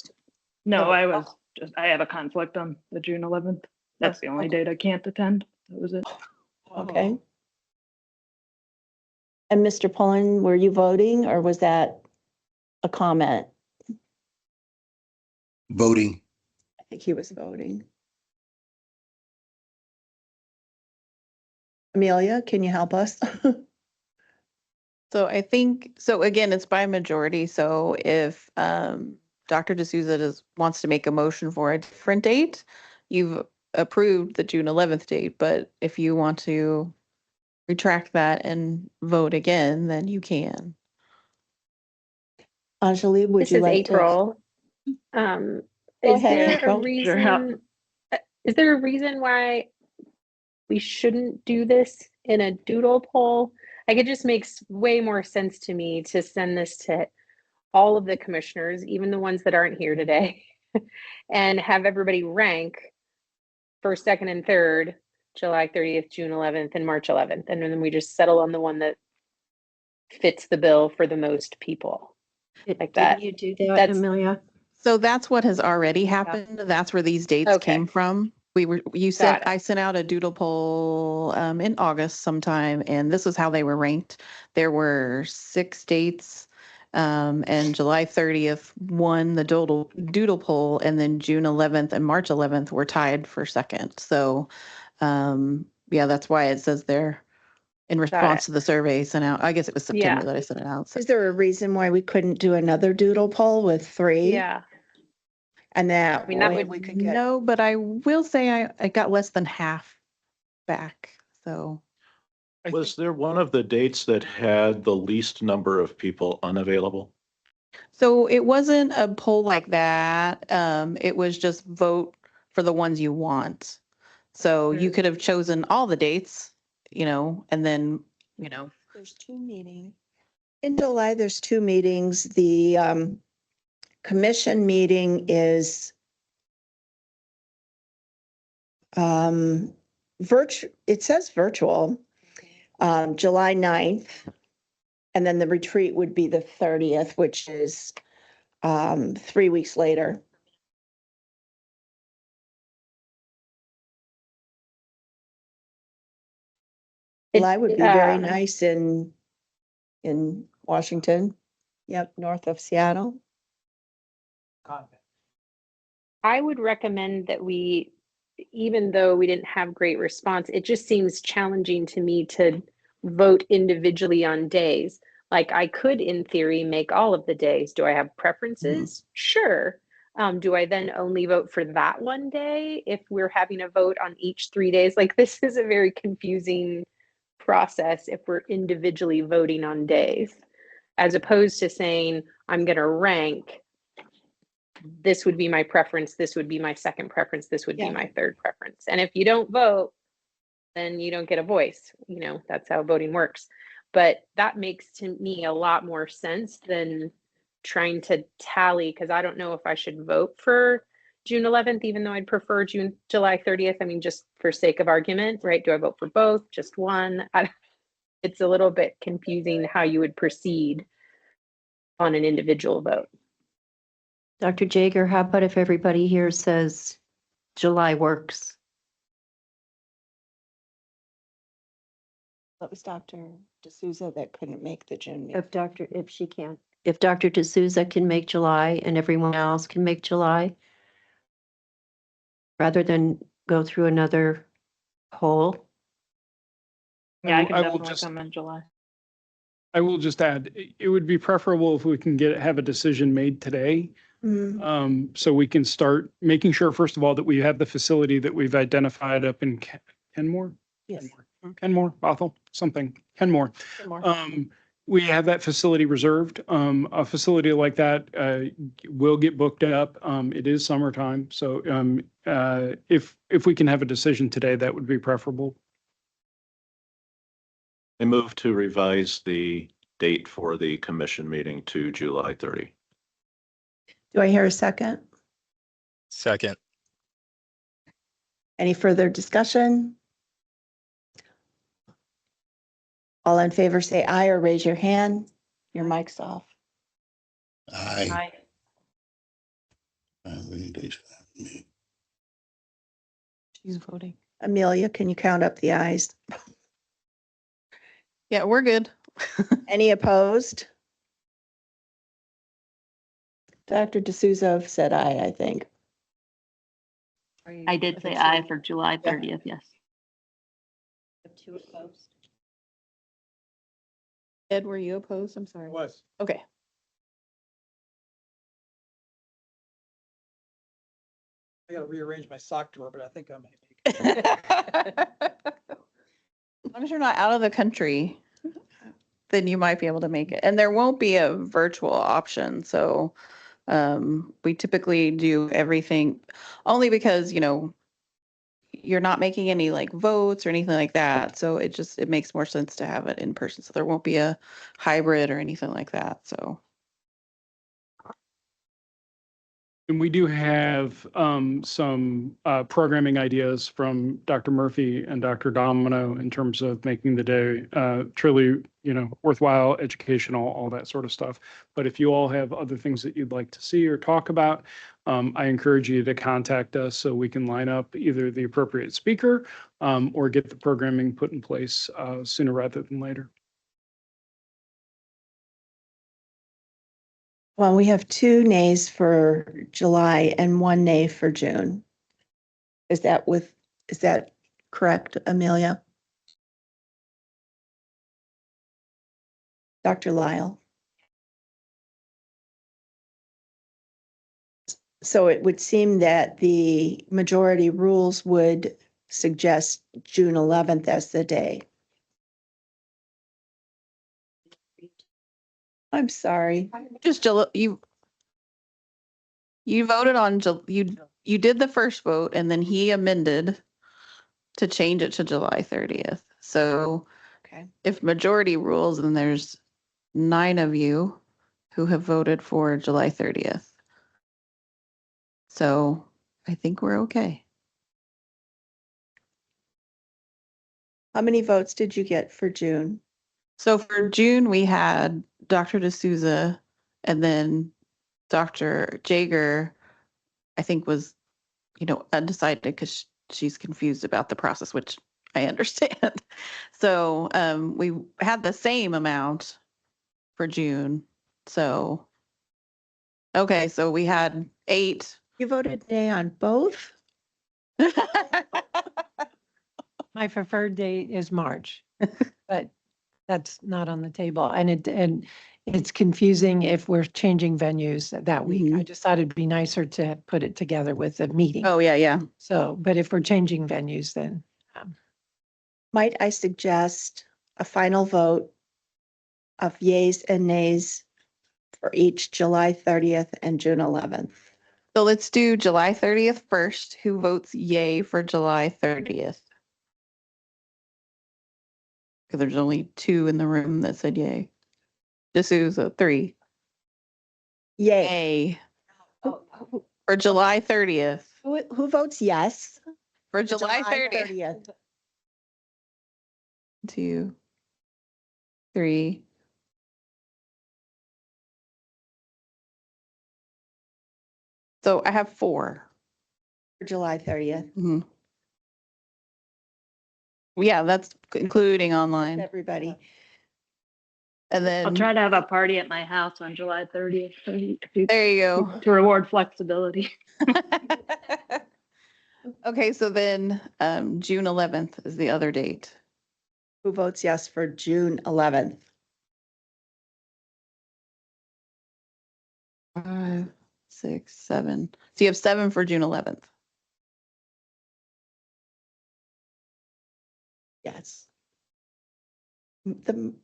Speaker 8: I have a conflict on the June 11th. That's the only date I can't attend. That was it.
Speaker 3: Okay. And Mr. Pullen, were you voting or was that a comment?
Speaker 11: Voting.
Speaker 3: I think he was voting. Amelia, can you help us?
Speaker 4: So I think, so again, it's by majority. So if Dr. D'Souza wants to make a motion for a different date, you've approved the June 11th date, but if you want to retract that and vote again, then you can.
Speaker 3: Anjali, would
Speaker 6: This
Speaker 3: you
Speaker 6: is
Speaker 3: like to?
Speaker 6: April.
Speaker 3: Go
Speaker 6: Is
Speaker 3: ahead,
Speaker 6: there a
Speaker 3: April.
Speaker 6: reason? Is there a reason why we shouldn't do this in a doodle poll? Like, it just makes way more sense to me to send this to all of the commissioners, even the ones that aren't here today, and have everybody rank first, second, and third, July 30th, June 11th, and March 11th. And then we just settle on the one that fits the bill for the most people. Like that.
Speaker 10: Didn't you do that,
Speaker 6: That's-
Speaker 10: Amelia?
Speaker 4: So that's what has already happened. That's where these dates
Speaker 6: Okay.
Speaker 4: came from. You
Speaker 6: Got
Speaker 4: sent,
Speaker 6: it.
Speaker 4: I sent out a doodle poll in August sometime, and this was how they were ranked. There were 6 dates, and July 30th won the doodle poll, and then June 11th and March 11th were tied for second. So, yeah, that's why it says there in response to the survey sent out. I guess it was September
Speaker 6: Yeah.
Speaker 4: that I sent it out. So.
Speaker 3: Is there a reason why we couldn't do another doodle poll with 3?
Speaker 6: Yeah.
Speaker 3: And that
Speaker 6: I mean, that
Speaker 3: way
Speaker 6: would
Speaker 3: we could get,
Speaker 4: No, but I will say I got less than half back. So.
Speaker 2: I
Speaker 5: Was
Speaker 2: think
Speaker 5: there one of the dates that had the least number of people unavailable?
Speaker 4: So it wasn't a poll like that. It was just vote for the ones you want. So you could have chosen all the dates, and then,
Speaker 3: there's 2 meetings. In July, there's 2 meetings. The commission meeting is it says virtual, July 9th. And then the retreat would be the 30th, which is 3 weeks later. July would be very nice in Washington. Yep, north of Seattle.
Speaker 6: I would recommend that we, even though we didn't have great response, it just seems challenging to me to vote individually on days. Like I could, in theory, make all of the days. Do I have preferences? Sure. Do I then only vote for that one day if we're having a vote on each 3 days? Like this is a very confusing process if we're individually voting on days, as opposed to saying, I'm going to rank, this would be my preference, this would be my second preference, this would be my third preference. And if you don't vote, then you don't get a voice. That's how voting works. But that makes to me a lot more sense than trying to tally, because I don't know if I should vote for June 11th, even though I'd prefer July 30th. I mean, just for sake of argument, right? Do I vote for both, just one? It's a little bit confusing how you would proceed on an individual vote.
Speaker 10: Dr. Jager, how about if everybody here says July works?
Speaker 3: That was Dr. D'Souza that couldn't make the June meeting.
Speaker 10: If she can. If Dr. D'Souza can make July and everyone else can make July, rather than go through another poll.
Speaker 8: Yeah, I can
Speaker 2: I will
Speaker 8: definitely
Speaker 2: just,
Speaker 8: come in July.
Speaker 2: I will just add, it would be preferable if we can have a decision made today. So we can start making sure, first of all, that we have the facility that we've identified up in Kenmore.
Speaker 3: Yes.
Speaker 2: Kenmore, Bothell, something, Kenmore. We have that facility reserved. A facility like that will get booked up. It is summertime, so if we can have a decision today, that would be preferable.
Speaker 5: I move to revise the date for the commission meeting to July 30.
Speaker 3: Do I hear a second?
Speaker 7: Second.
Speaker 3: Any further discussion? All in favor, say aye or raise your hand. Your mic's off.
Speaker 11: Aye.
Speaker 4: She's voting.
Speaker 3: Amelia, can you count up the ayes?
Speaker 4: Yeah, we're good.
Speaker 3: Any opposed? Dr. D'Souza said aye, I think.
Speaker 12: I did say aye for July 30th, yes.
Speaker 10: 2 opposed.
Speaker 4: Ed, were you opposed? I'm sorry.
Speaker 9: Was.
Speaker 4: Okay.
Speaker 9: I gotta rearrange my sock drawer, but I think I may make it.
Speaker 4: As long as you're not out of the country, then you might be able to make it. And there won't be a virtual option. So we typically do everything only because, you're not making any like votes or anything like that. So it makes more sense to have it in person. So there won't be a hybrid or anything like that. So.
Speaker 2: And we do have some programming ideas from Dr. Murphy and Dr. Domino in terms of making the day truly, worthwhile, educational, all that sort of stuff. But if you all have other things that you'd like to see or talk about, I encourage you to contact us so we can line up either the appropriate speaker or get the programming put in place sooner rather than later.
Speaker 3: Well, we have 2 nays for July and 1 nay for June. Is that correct, Amelia? Dr. Lyle? So it would seem that the majority rules would suggest June 11th as the day. I'm sorry.
Speaker 4: Just you voted on, you did the first vote and then he amended to change it to July 30th. So
Speaker 3: Okay.
Speaker 4: if majority rules, then there's 9 of you who have voted for July 30th. So I think we're okay.
Speaker 3: How many votes did you get for June?
Speaker 4: So for June, we had Dr. D'Souza and then Dr. Jager, I think was, undecided because she's confused about the process, which I understand. So we had the same amount for June. So, okay, so we had 8.
Speaker 3: You voted nay on both?
Speaker 13: My preferred date is March, but that's not on the table. And it's confusing if we're changing venues that week. I just thought it'd be nicer to put it together with a meeting.
Speaker 4: Oh, yeah.
Speaker 13: So, but if we're changing venues, then
Speaker 3: Might I suggest a final vote of yays and nays for each July 30th and June 11th?
Speaker 4: So let's do July 30th first. Who votes yay for July 30th? Because there's only 2 in the room that said yay. D'Souza, 3.
Speaker 3: Yay.
Speaker 4: Yay. For July 30th.
Speaker 3: Who votes yes?
Speaker 4: For July 30th.
Speaker 3: 30th.
Speaker 4: 2, 3. So I have 4.
Speaker 3: For July 30th.
Speaker 4: Mhm. Yeah, that's including online.
Speaker 3: Everybody.
Speaker 4: And
Speaker 12: I'll
Speaker 4: then
Speaker 12: try to have a party at my house on July 30th
Speaker 4: there you go.
Speaker 12: to reward flexibility.
Speaker 4: Okay, so then June 11th is the other date.
Speaker 3: Who votes yes for June 11th?
Speaker 4: 5, 6, 7. So you have 7 for June 11th.
Speaker 3: Yes. The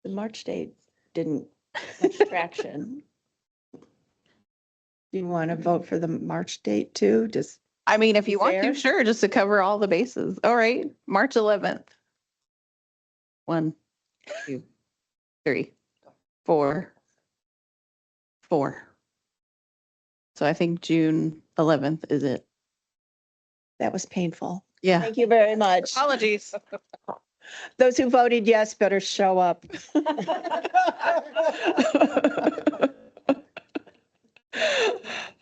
Speaker 3: March date didn't much traction. Do you want to vote for the March date too? Just
Speaker 4: I mean, if you want
Speaker 3: fair?
Speaker 4: to, sure, just to cover all the bases. All right, March 11th. 1, 2, 3, 4, 4. So I think June 11th is it.
Speaker 3: that was painful.
Speaker 4: Yeah.
Speaker 3: Thank you very much.
Speaker 4: Apologies.
Speaker 3: Those who voted yes better show up.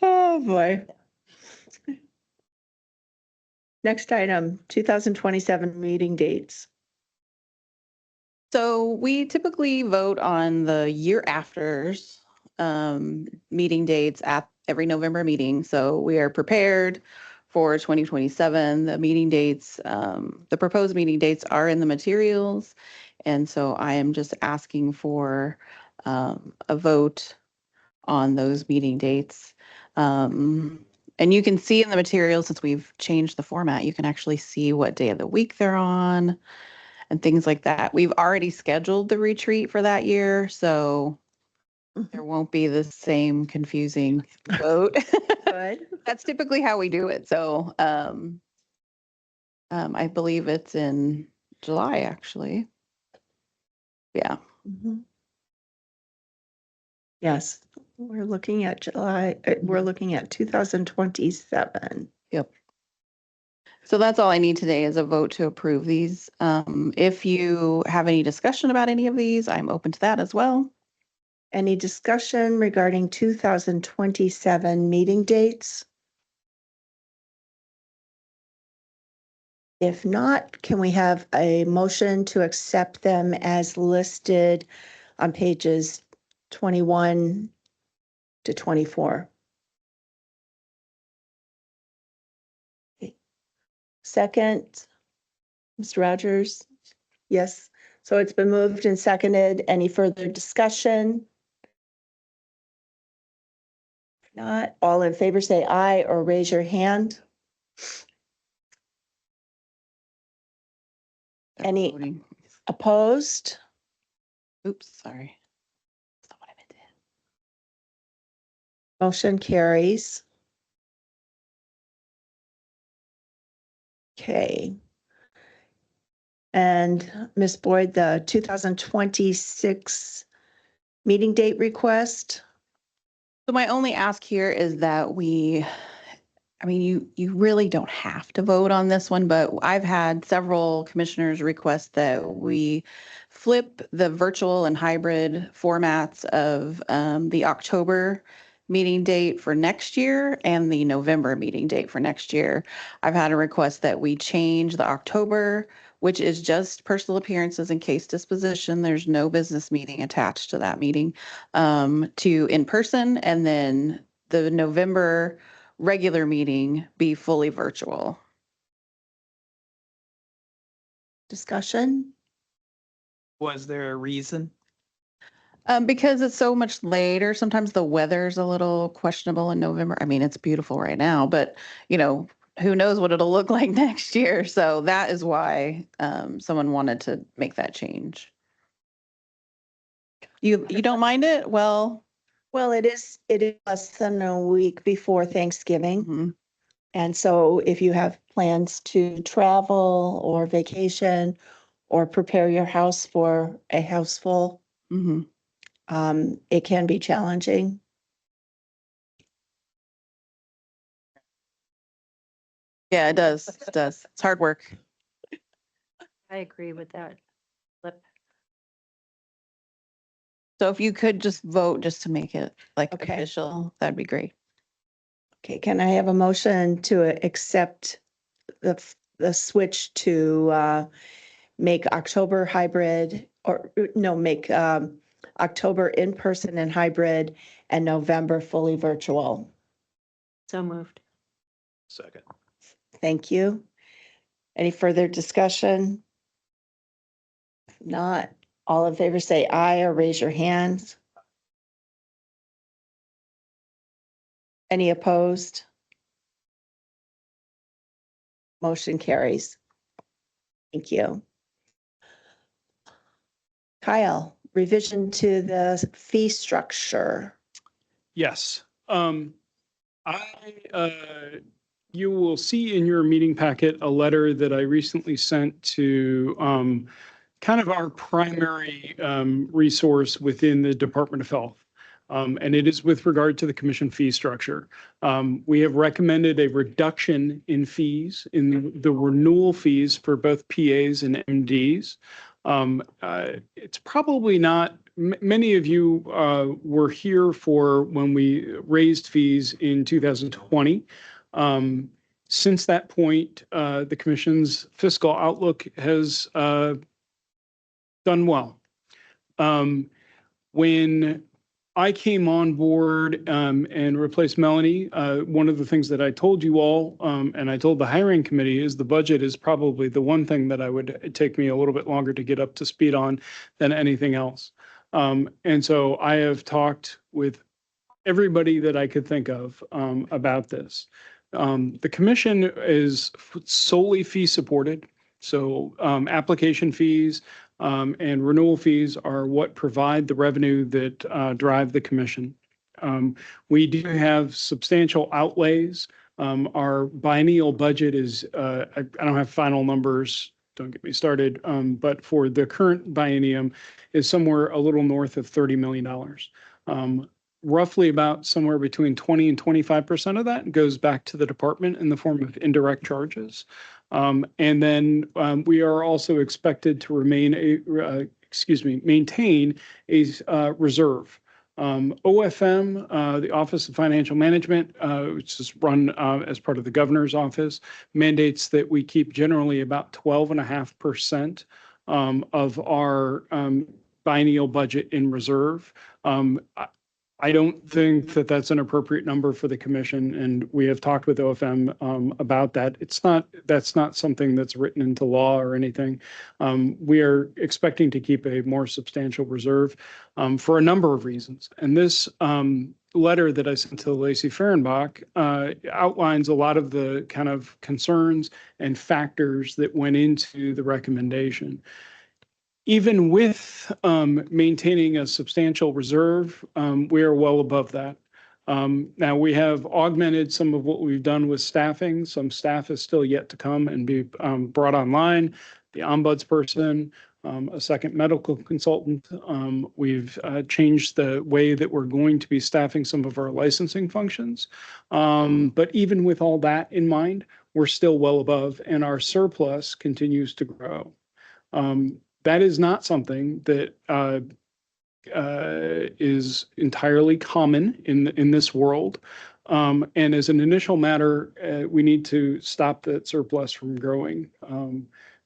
Speaker 3: Oh, boy. Next item, 2027 meeting dates.
Speaker 4: So we typically vote on the year afters meeting dates at every November meeting. So we are prepared for 2027. The meeting dates, the proposed meeting dates are in the materials. And so I am just asking for a vote on those meeting dates. And you can see in the materials, since we've changed the format, you can actually see what day of the week they're on and things like that. We've already scheduled the retreat for that year, so there won't be the same confusing vote.
Speaker 3: Good.
Speaker 4: That's typically how we do it. So I believe it's in July, actually. Yeah.
Speaker 3: Yes. We're looking at July, we're looking at 2027.
Speaker 4: Yep. So that's all I need today is a vote to approve these. If you have any discussion about any of these, I'm open to that as well.
Speaker 3: Any discussion regarding 2027 meeting dates? If not, can we have a motion to accept them as listed on pages 21 to 24? Second, Mr. Rogers? Yes. So it's been moved and seconded. Any further discussion? If not, all in favor say aye or raise your hand. Any
Speaker 4: Voting.
Speaker 3: opposed?
Speaker 4: Oops, sorry. That's not what I meant to hit.
Speaker 3: Motion carries. Okay. And Ms. Boyd, the 2026 meeting date request?
Speaker 4: So my only ask here is that you really don't have to vote on this one, but I've had several commissioners request that we flip the virtual and hybrid formats of the October meeting date for next year and the November meeting date for next year. I've had a request that we change the October, which is just personal appearances and case disposition. There's no business meeting attached to that meeting, to in person, and then the November regular meeting be fully virtual.
Speaker 3: Discussion?
Speaker 9: Was there a reason?
Speaker 4: Because it's so much later, sometimes the weather's a little questionable in November. I mean, it's beautiful right now, but who knows what it'll look like next year. So that is why someone wanted to make that change. You don't mind it? Well,
Speaker 3: It is less than a week before Thanksgiving.
Speaker 4: mhm,
Speaker 3: And so if you have plans to travel or vacation or prepare your house for a house full,
Speaker 4: mhm.
Speaker 3: it can be challenging.
Speaker 4: Yeah, it does. It does. It's hard work.
Speaker 10: I agree with that. Flip.
Speaker 4: So if you could just vote just to make it like
Speaker 3: Okay.
Speaker 4: official, that'd be great.
Speaker 3: Okay, can I have a motion to accept the switch to make October hybrid or no, make October in person and hybrid and November fully virtual?
Speaker 10: So moved.
Speaker 5: Second.
Speaker 3: Thank you. Any further discussion? If not, all in favor say aye or raise your hands. Any opposed? Motion carries. Thank you. Kyle, revision to the fee structure.
Speaker 2: Yes. You will see in your meeting packet a letter that I recently sent to kind of our primary resource within the Department of Health. And it is with regard to the commission fee structure. We have recommended a reduction in fees, in the renewal fees for both PAs and MDs. It's probably not, many of you were here for when we raised fees in 2020. Since that point, the commission's fiscal outlook has done well. When I came on board and replaced Melanie, one of the things that I told you all, and I told the hiring committee, is the budget is probably the one thing that would take me a little bit longer to get up to speed on than anything else. And so I have talked with everybody that I could think of about this. The commission is solely fee supported. So application fees and renewal fees are what provide the revenue that drive the commission. We do have substantial outlays. Our biennial budget is, I don't have final numbers, don't get me started, but for the current biennium is somewhere a little north of $30 million. roughly about somewhere between 20 and 25% of that goes back to the department in the form of indirect charges. And then we are also expected to maintain a reserve. OFM, the Office of Financial Management, which is run as part of the governor's office, mandates that we keep generally about 12.5% of our biennial budget in reserve. I don't think that that's an appropriate number for the commission, and we have talked with OFM about that. That's not something that's written into law or anything. We are expecting to keep a more substantial reserve for a number of reasons. And this letter that I sent to Lacey Fehrenbach outlines a lot of the kind of concerns and factors that went into the recommendation. Even with maintaining a substantial reserve, we are well above that. Now, we have augmented some of what we've done with staffing. Some staff is still yet to come and be brought online. The ombudsperson, a second medical consultant. We've changed the way that we're going to be staffing some of our licensing functions. But even with all that in mind, we're still well above, and our surplus continues to grow. That is not something that is entirely common in this world. And as an initial matter, we need to stop that surplus from growing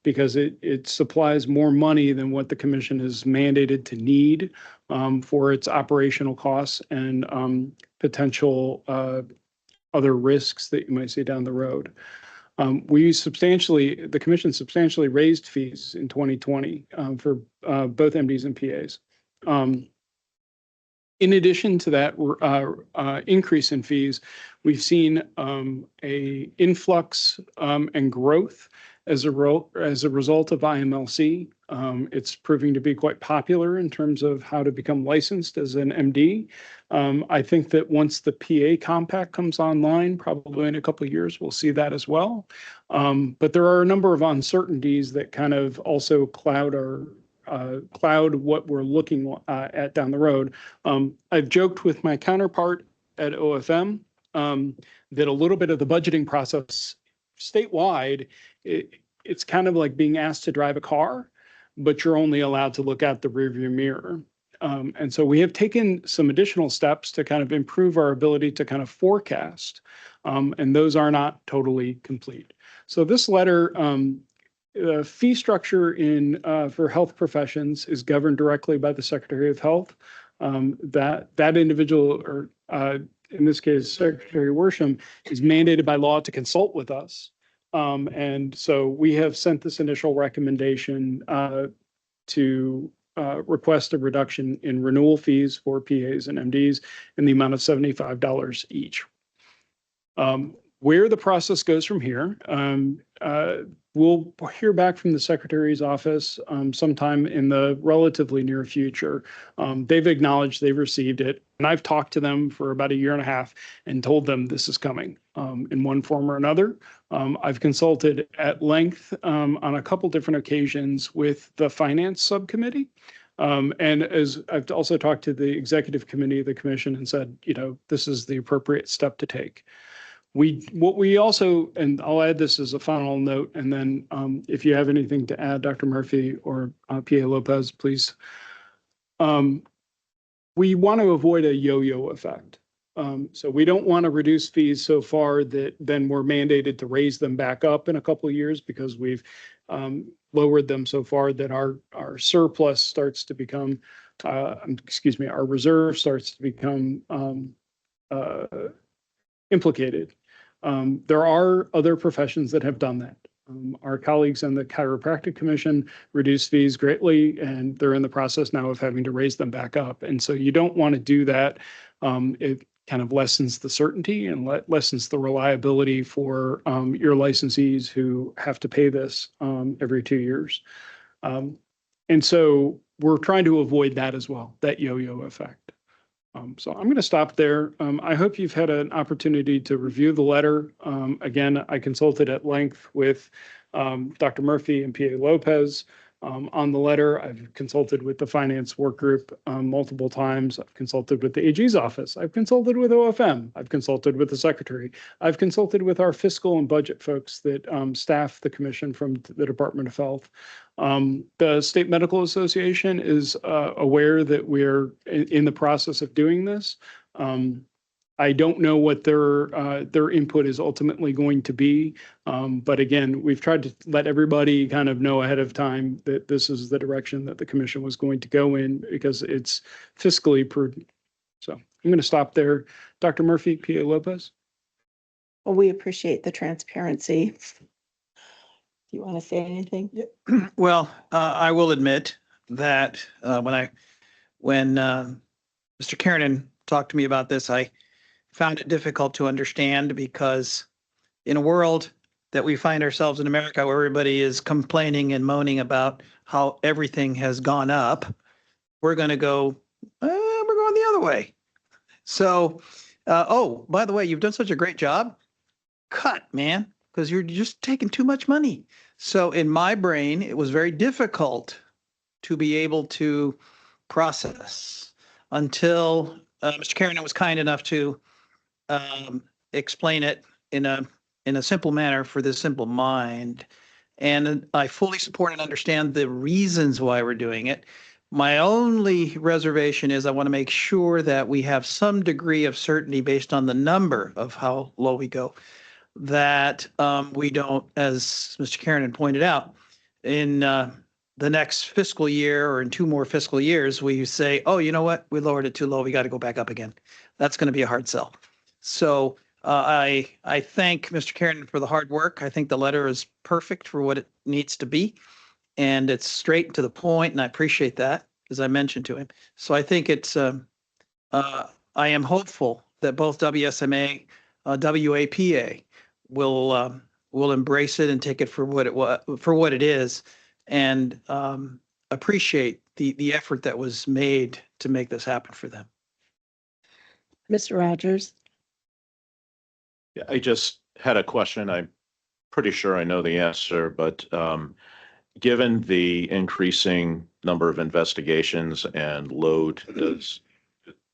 Speaker 2: because it supplies more money than what the commission is mandated to need for its operational costs and potential other risks that you might see down the road. The commission substantially raised fees in 2020 for both MDs and PAs. In addition to that increase in fees, we've seen a influx and growth as a result of IMLC. It's proving to be quite popular in terms of how to become licensed as an MD. I think that once the PA compact comes online, probably in a couple of years, we'll see that as well. But there are a number of uncertainties that kind of also cloud what we're looking at down the road. I've joked with my counterpart at OFM that a little bit of the budgeting process statewide, it's kind of like being asked to drive a car, but you're only allowed to look out the rearview mirror. And so we have taken some additional steps to kind of improve our ability to kind of forecast, and those are not totally complete. So this letter, the fee structure for health professions is governed directly by the Secretary of Health. That individual, or in this case, Secretary Worsham, is mandated by law to consult with us. And so we have sent this initial recommendation to request a reduction in renewal fees for PAs and MDs in the amount of $75 each. Where the process goes from here, we'll hear back from the Secretary's office sometime in the relatively near future. They've acknowledged they've received it, and I've talked to them for about a year and a half and told them this is coming in one form or another. I've consulted at length on a couple different occasions with the Finance Subcommittee. And as I've also talked to the Executive Committee of the Commission and said, this is the appropriate step to take. What we also, and I'll add this as a final note, and then if you have anything to add, Dr. Murphy or PA Lopez, please. We want to avoid a yo-yo effect. So we don't want to reduce fees so far that then we're mandated to raise them back up in a couple of years because we've lowered them so far that our surplus starts to become, our reserve starts to become implicated. There are other professions that have done that. Our colleagues in the Chiropractic Commission reduced fees greatly, and they're in the process now of having to raise them back up. And so you don't want to do that. It kind of lessens the certainty and lessens the reliability for your licensees who have to pay this every 2 years. And so we're trying to avoid that as well, that yo-yo effect. So I'm going to stop there. I hope you've had an opportunity to review the letter. Again, I consulted at length with Dr. Murphy and PA Lopez. on the letter. I've consulted with the finance work group multiple times. I've consulted with the AG's office. I've consulted with OFM. I've consulted with the secretary. I've consulted with our fiscal and budget folks that staff the commission from the Department of Health. The State Medical Association is aware that we're in the process of doing this. I don't know what their input is ultimately going to be. But again, we've tried to let everybody kind of know ahead of time that this is the direction that the commission was going to go in because it's fiscally prudent. So I'm going to stop there. Dr. Murphy, P.A. Lopez.
Speaker 3: Well, we appreciate the transparency. Do you want to say anything?
Speaker 9: Well, I will admit that when Mr. Kiernan talked to me about this, I found it difficult to understand because in a world that we find ourselves in America where everybody is complaining and moaning about how everything has gone up, we're going to go, we're going the other way. So, oh, by the way, you've done such a great job. Cut, man, because you're just taking too much money. So in my brain, it was very difficult to be able to process until Mr. Kiernan was kind enough to explain it in a simple manner for this simple mind. And I fully support and understand the reasons why we're doing it. My only reservation is I want to make sure that we have some degree of certainty based on the number of how low we go, that we don't, as Mr. Kiernan pointed out, in the next fiscal year or in 2 more fiscal years, we say, oh, you know what, we lowered it too low, we got to go back up again. That's going to be a hard sell. So I thank Mr. Kiernan for the hard work. I think the letter is perfect for what it needs to be. And it's straight and to the point, and I appreciate that, as I mentioned to him. So I think it's, I am hopeful that both WSMA, WAPA will embrace it and take it for what it is, and appreciate the effort that was made to make this happen for them.
Speaker 3: Mr. Rogers?
Speaker 5: Yeah, I just had a question. I'm pretty sure I know the answer, but given the increasing number of investigations and load,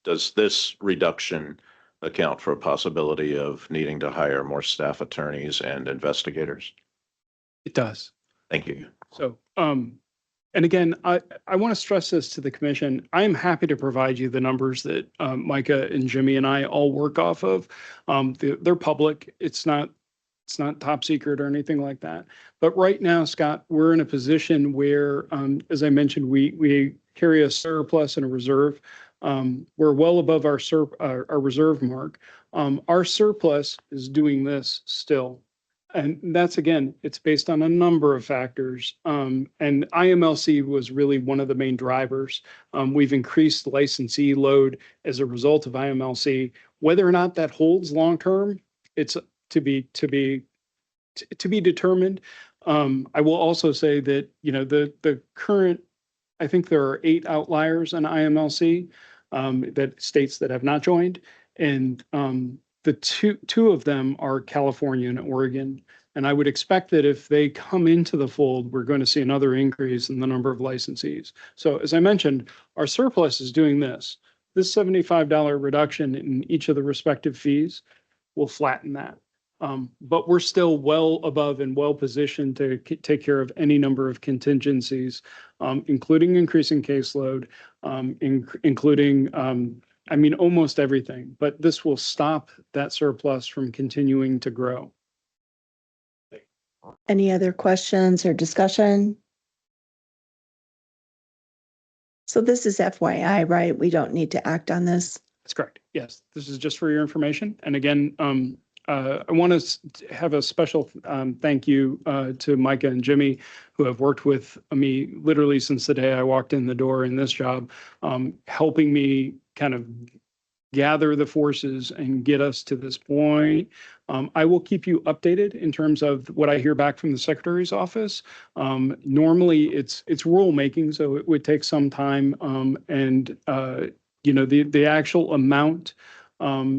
Speaker 5: does this reduction account for a possibility of needing to hire more staff attorneys and investigators?
Speaker 2: It does.
Speaker 5: Thank you.
Speaker 2: So, and again, I want to stress this to the commission. I'm happy to provide you the numbers that Micah and Jimmy and I all work off of. They're public. It's not top secret or anything like that. But right now, Scott, we're in a position where, as I mentioned, we carry a surplus and a reserve. We're well above our reserve mark. Our surplus is doing this still. And that's, again, it's based on a number of factors. And IMLC was really one of the main drivers. We've increased licensee load as a result of IMLC. Whether or not that holds long term, it's to be determined. I will also say that, you know, the current, I think there are 8 outliers in IMLC that states that have not joined. And the two of them are California and Oregon. And I would expect that if they come into the fold, we're going to see another increase in the number of licensees. So as I mentioned, our surplus is doing this. This $75 reduction in each of the respective fees will flatten that. But we're still well above and well positioned to take care of any number of contingencies, including increasing caseload, including I mean, almost everything, but this will stop that surplus from continuing to grow.
Speaker 3: Any other questions or discussion? So this is FYI, right? We don't need to act on this.
Speaker 2: That's correct. Yes, this is just for your information. And again, I want to have a special thank you to Micah and Jimmy, who have worked with me literally since the day I walked in the door in this job, helping me kind of gather the forces and get us to this point. I will keep you updated in terms of what I hear back from the Secretary's office. Normally, it's rulemaking, so it would take some time, and you know, the actual amount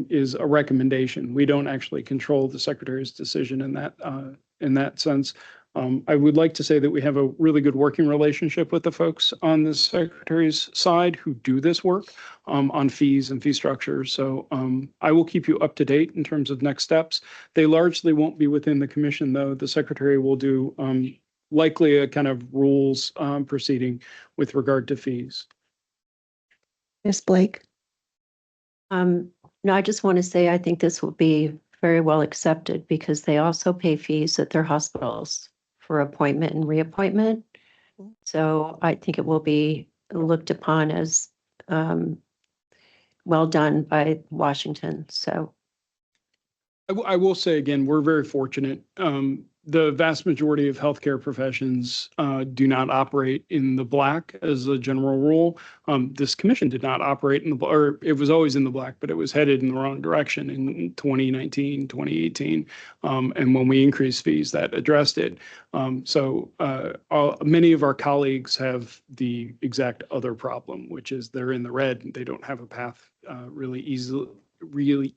Speaker 2: is a recommendation. We don't actually control the Secretary's decision in that sense. I would like to say that we have a really good working relationship with the folks on the secretary's side who do this work on fees and fee structures. So I will keep you up to date in terms of next steps. They largely won't be within the commission, though. The secretary will do likely a kind of rules proceeding with regard to fees.
Speaker 3: Ms. Blake?
Speaker 10: No, I just want to say, I think this will be very well accepted because they also pay fees at their hospitals for appointment and reappointment. So I think it will be looked upon as well done by Washington. So
Speaker 2: I will say again, we're very fortunate. The vast majority of healthcare professions do not operate in the black as a general rule. This commission did not operate in the, or it was always in the black, but it was headed in the wrong direction in 2019, 2018. And when we increased fees, that addressed it. Many of our colleagues have the exact other problem, which is they're in the red and they don't have a path really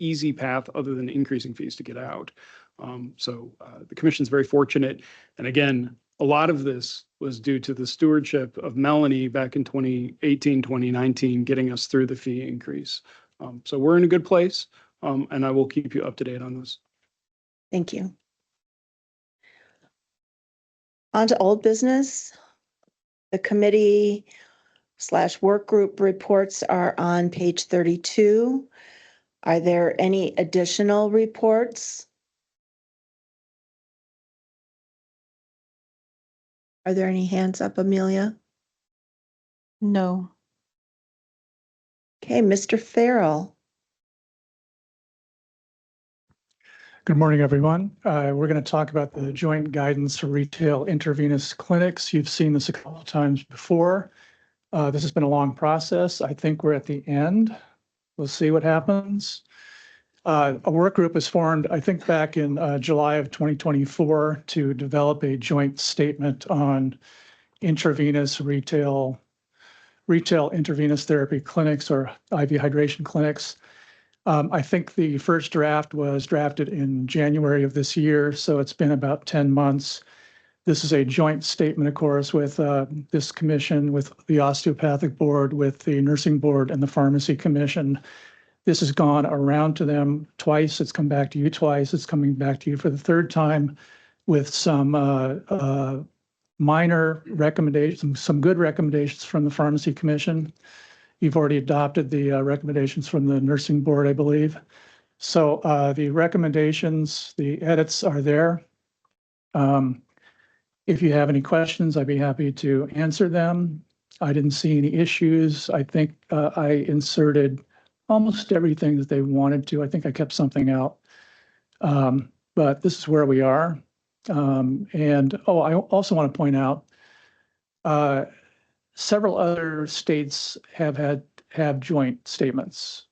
Speaker 2: easy path other than increasing fees to get out. The commission's very fortunate. And again, a lot of this was due to the stewardship of Melanie back in 2018, 2019, getting us through the fee increase. So we're in a good place, and I will keep you up to date on this.
Speaker 3: Thank you. On to old business. The committee/work group reports are on page 32. Are there any additional reports? Are there any hands up, Amelia?
Speaker 4: No.
Speaker 3: Okay, Mr. Farrell.
Speaker 14: Good morning, everyone. We're going to talk about the joint guidance for retail intravenous clinics. You've seen this a couple of times before. This has been a long process. I think we're at the end. We'll see what happens. A work group was formed, I think, back in July of 2024 to develop a joint statement on intravenous retail intravenous therapy clinics or IV hydration clinics. I think the first draft was drafted in January of this year, so it's been about 10 months. This is a joint statement, of course, with this commission, with the osteopathic board, with the nursing board, and the pharmacy commission. This has gone around to them twice. It's come back to you twice. It's coming back to you for the third time with some minor recommendations, some good recommendations from the pharmacy commission. You've already adopted the recommendations from the nursing board, I believe. So the recommendations, the edits are there. If you have any questions, I'd be happy to answer them. I didn't see any issues. I think I inserted almost everything that they wanted to. I think I kept something out. But this is where we are. I also want to point out several other states have joint statements.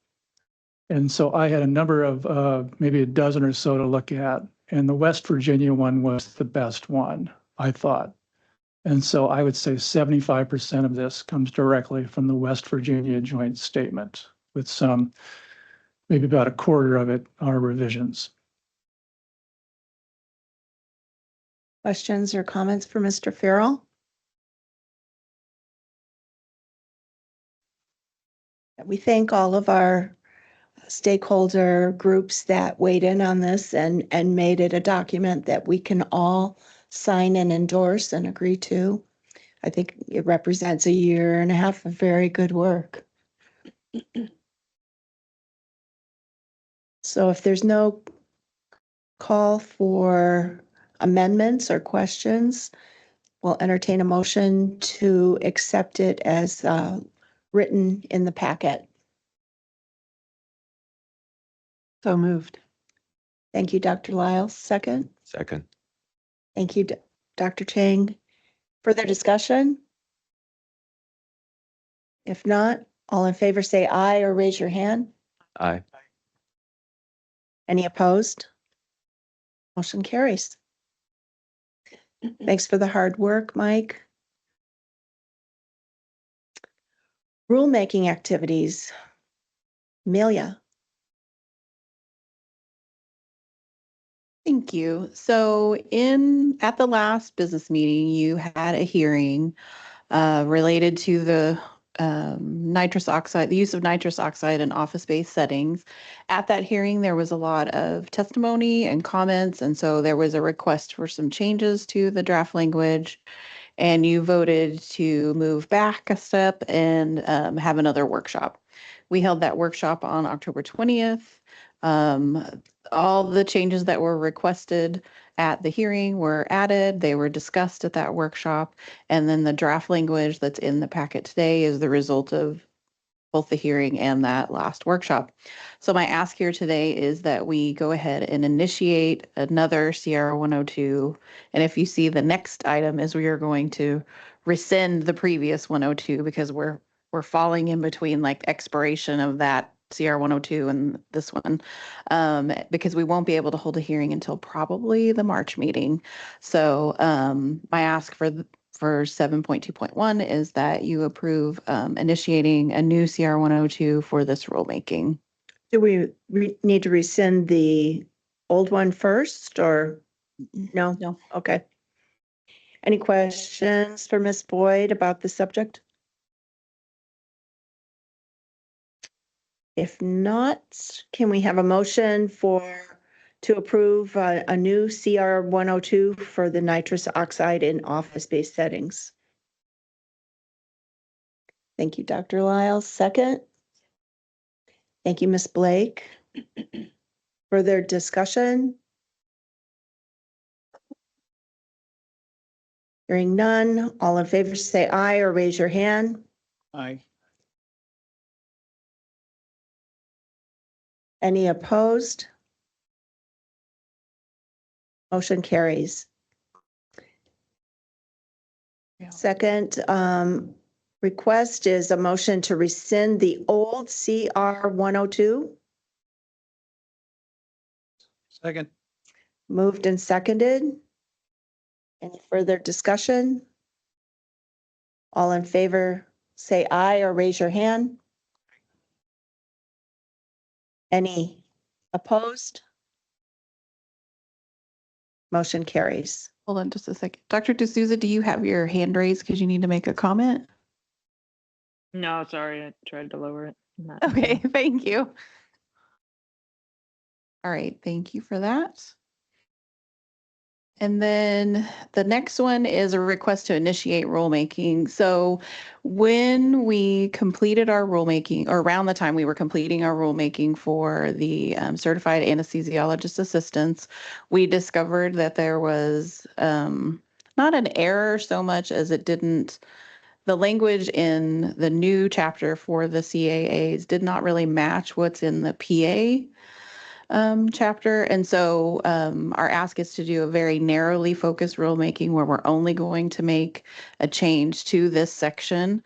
Speaker 14: And so I had a number of maybe a dozen or so to look at. And the West Virginia one was the best one, I thought. And so I would say 75% of this comes directly from the West Virginia joint statement, with some, maybe about a quarter of it are revisions.
Speaker 3: Questions or comments for Mr. Farrell? We thank all of our stakeholder groups that weighed in on this and made it a document that we can all sign and endorse and agree to. I think it represents a year and a half of very good work. So if there's no call for amendments or questions, we'll entertain a motion to accept it as written in the packet.
Speaker 13: So moved.
Speaker 3: Thank you, Dr. Lyles. Second.
Speaker 5: Second.
Speaker 3: Thank you, Dr. Chang. Further discussion? If not, all in favor say aye or raise your hand.
Speaker 5: Aye.
Speaker 3: Any opposed? Motion carries. Thanks for the hard work, Mike. Rulemaking activities. Amelia.
Speaker 4: Thank you. So at the last business meeting, you had a hearing related to the nitrous oxide, the use of nitrous oxide in office-based settings. At that hearing, there was a lot of testimony and comments, and so there was a request for some changes to the draft language, and you voted to move back a step and have another workshop. We held that workshop on October 20th. All the changes that were requested at the hearing were added. They were discussed at that workshop. And then the draft language that's in the packet today is the result of both the hearing and that last workshop. So my ask here today is that we go ahead and initiate another CR 102. And if you see, the next item is we are going to rescind the previous 102 because we're falling in between like expiration of that CR 102 and this one, because we won't be able to hold a hearing until probably the March meeting. So my ask for 7.2.1 is that you approve initiating a new CR 102 for this rulemaking.
Speaker 3: Do we need to rescind the old one first or no?
Speaker 4: No.
Speaker 3: Okay. Any questions for Ms. Boyd about the subject? If not, can we have a motion to approve a new CR 102 for the nitrous oxide in office-based settings? Thank you, Dr. Lyles. Second. Thank you, Ms. Blake. Further discussion? Hearing none, all in favor say aye or raise your hand.
Speaker 9: Aye.
Speaker 3: Any opposed? Motion carries.
Speaker 4: Yeah.
Speaker 3: Second request is a motion to rescind the old CR 102.
Speaker 9: Second.
Speaker 3: Moved and seconded. Any further discussion? All in favor say aye or raise your hand. Any opposed? Motion carries.
Speaker 4: Hold on just a second. Dr. D'Souza, do you have your hand raised because you need to make a comment?
Speaker 8: No, sorry, I tried to lower it. Not-
Speaker 4: Okay, thank you. All right, thank you for that. And then the next one is a request to initiate rulemaking. So when we completed our rulemaking, or around the time we were completing our rulemaking for the certified anesthesiologist assistants, we discovered that there was not an error so much as the language in the new chapter for the CAAs did not really match what's in the PA chapter. And so our ask is to do a very narrowly focused rulemaking where we're only going to make a change to this section,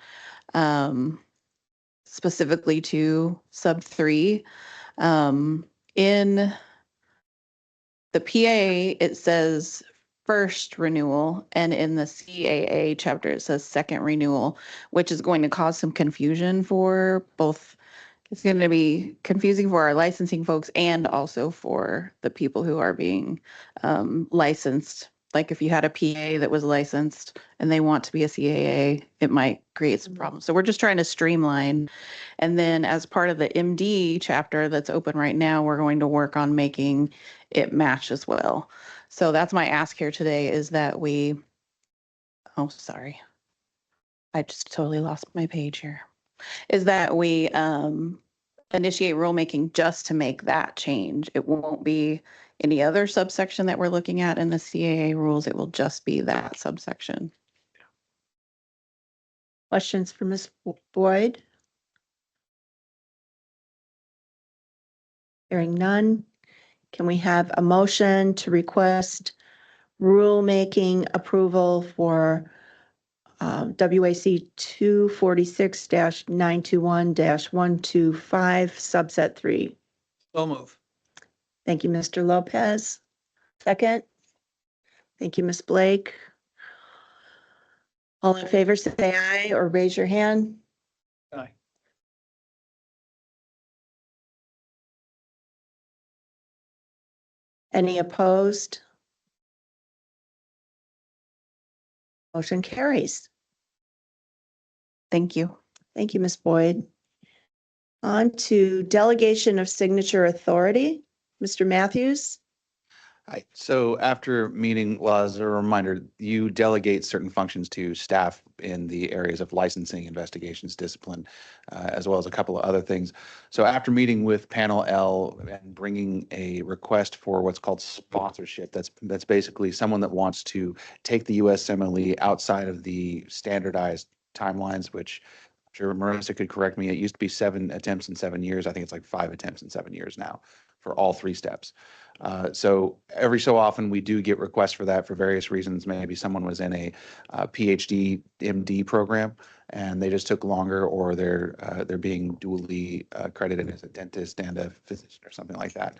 Speaker 4: specifically to sub 3. In the PA, it says first renewal, and in the CAA chapter, it says second renewal, which is going to cause some confusion for both. It's going to be confusing for our licensing folks and also for the people who are being licensed. Like if you had a PA that was licensed and they want to be a CAA, it might create some problems. So we're just trying to streamline. And then as part of the MD chapter that's open right now, we're going to work on making it match as well. So that's my ask here today is that oh, sorry. I just totally lost my page here. Is that we initiate rulemaking just to make that change. It won't be any other subsection that we're looking at in the CAA rules. It will just be that subsection.
Speaker 3: Questions for Ms. Boyd? Hearing none, can we have a motion to request rulemaking approval for WAC 246-921-125 subset 3?
Speaker 9: So move.
Speaker 3: Thank you, Mr. Lopez. Second. Thank you, Ms. Blake. All in favor, say aye or raise your hand.
Speaker 9: Aye.
Speaker 3: Any opposed? Motion carries.
Speaker 4: Thank you.
Speaker 3: Thank you, Ms. Boyd. On to delegation of signature authority. Mr. Matthews?
Speaker 15: Hi. So after meeting, well, as a reminder, you delegate certain functions to staff in the areas of licensing, investigations, discipline, as well as a couple of other things. So after meeting with Panel L and bringing a request for what's called sponsorship, that's basically someone that wants to take the USMLE outside of the standardized timelines, which I'm sure Marissa could correct me. It used to be 7 attempts in 7 years. I think it's like 5 attempts in 7 years now for all 3 steps. So every so often we do get requests for that for various reasons. Maybe someone was in a PhD MD program and they just took longer, or they're being dually accredited as a dentist and a physician or something like that.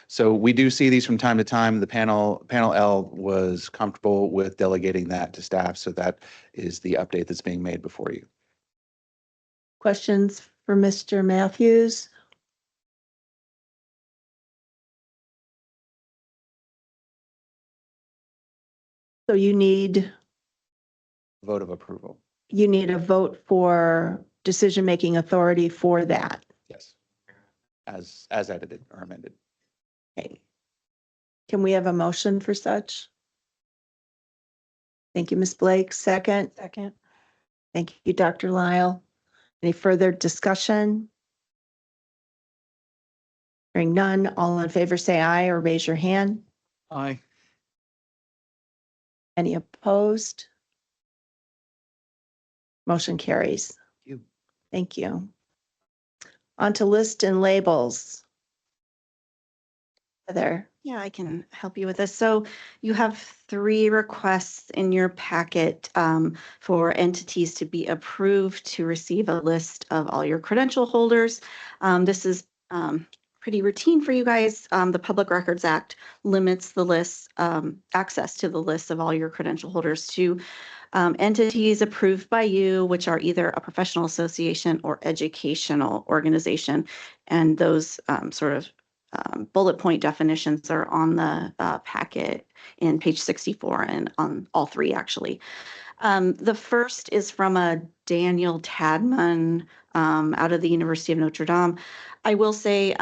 Speaker 15: So we do see these from time to time. The panel L was comfortable with delegating that to staff. So that is the update that's being made before you.
Speaker 3: Questions for Mr. Matthews? So you need
Speaker 15: Vote of approval.
Speaker 3: a vote for decision-making authority for that.
Speaker 15: Yes. As edited or amended.
Speaker 3: Okay. Can we have a motion for such? Thank you, Ms. Blake. Second.
Speaker 13: Second.
Speaker 3: Thank you, Dr. Lyle. Any further discussion? Hearing none, all in favor say aye or raise your hand.
Speaker 9: Aye.
Speaker 3: Any opposed? Motion carries.
Speaker 15: Thank you.
Speaker 3: Thank you. On to list and labels. Heather.
Speaker 1: Yeah, I can help you with this. So you have 3 requests in your packet for entities to be approved to receive a list of all your credential holders. This is pretty routine for you guys. The Public Records Act limits the list, access to the list of all your credential holders to entities approved by you, which are either a professional association or educational organization. And those sort of bullet point definitions are on the packet in page 64 and on all 3 actually. The first is from a Daniel Tadman out of the University of Notre Dame. I will say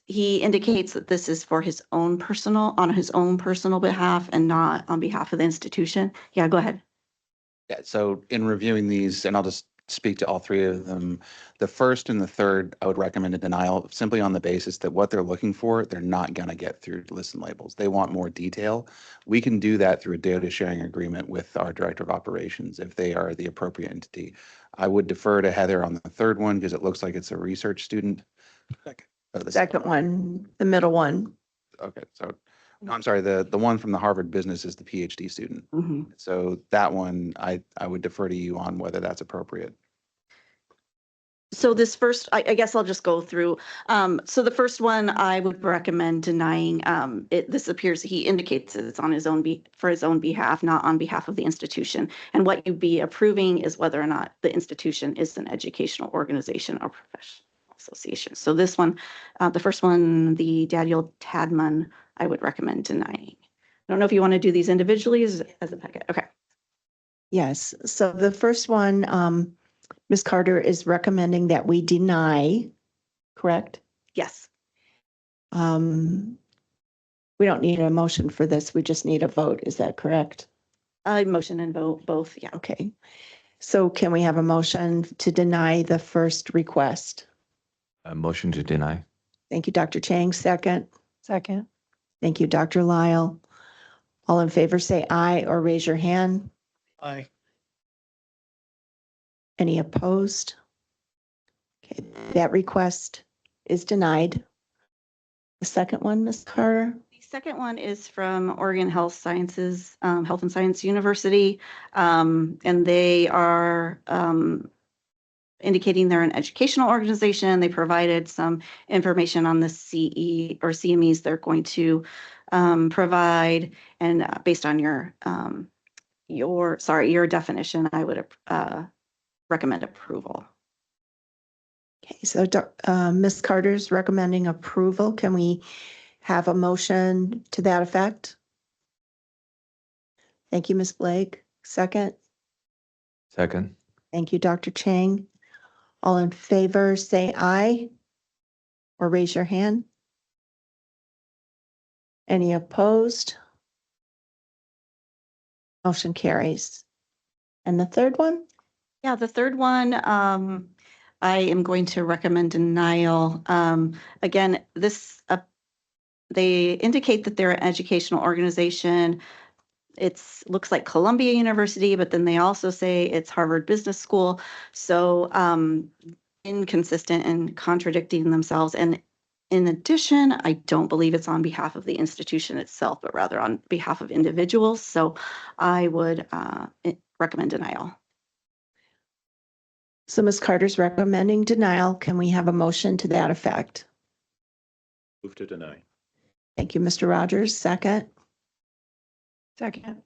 Speaker 1: he indicates that this is for on his own personal behalf and not on behalf of the institution. Yeah, go ahead.
Speaker 15: Yeah, so in reviewing these, and I'll just speak to all 3 of them, the first and the third, I would recommend a denial simply on the basis that what they're looking for, they're not going to get through lists and labels. They want more detail. We can do that through a data sharing agreement with our director of operations if they are the appropriate entity. I would defer to Heather on the third one because it looks like it's a research student.
Speaker 3: The second one, the middle one.
Speaker 15: Okay, so no, I'm sorry, the one from the Harvard Business is the PhD student.
Speaker 1: Mm-hmm.
Speaker 15: So that one, I would defer to you on whether that's appropriate.
Speaker 1: So this first, I guess I'll just go through. So the first one, I would recommend denying. This appears he indicates it's on his own for his own behalf, not on behalf of the institution. And what you'd be approving is whether or not the institution is an educational organization or professional association. So this one, the first one, the Daniel Tadman, I would recommend denying. I don't know if you want to do these individually as a packet. Okay.
Speaker 3: Yes. So the first one, Ms. Carter is recommending that we deny, correct?
Speaker 1: Yes.
Speaker 3: We don't need a motion for this. We just need a vote. Is that correct?
Speaker 1: Motion and vote both. Yeah.
Speaker 3: Okay. So can we have a motion to deny the first request?
Speaker 11: A motion to deny.
Speaker 3: Thank you, Dr. Chang. Second.
Speaker 13: Second.
Speaker 3: Thank you, Dr. Lyle. All in favor, say aye or raise your hand.
Speaker 9: Aye.
Speaker 3: Any opposed? Okay, that request is denied. The second one, Ms. Carter?
Speaker 1: The second one is from Oregon Health Sciences, Health and Science University, and they are indicating they're an educational organization. They provided some information on the CE or CMEs they're going to provide, and based on your definition, I would recommend approval.
Speaker 3: Okay, so Ms. Carter's recommending approval. Can we have a motion to that effect? Thank you, Ms. Blake. Second.
Speaker 11: Second.
Speaker 3: Thank you, Dr. Chang. All in favor, say aye or raise your hand. Any opposed? Motion carries. And the third one?
Speaker 1: Yeah, the third one, I am going to recommend denial. Again, they indicate that they're an educational organization. Looks like Columbia University, but then they also say it's Harvard Business School. So inconsistent and contradicting themselves. And in addition, I don't believe it's on behalf of the institution itself, but rather on behalf of individuals. So I would recommend denial.
Speaker 3: So Ms. Carter's recommending denial. Can we have a motion to that effect?
Speaker 5: Move to deny.
Speaker 3: Thank you, Mr. Rogers. Second.
Speaker 13: Second.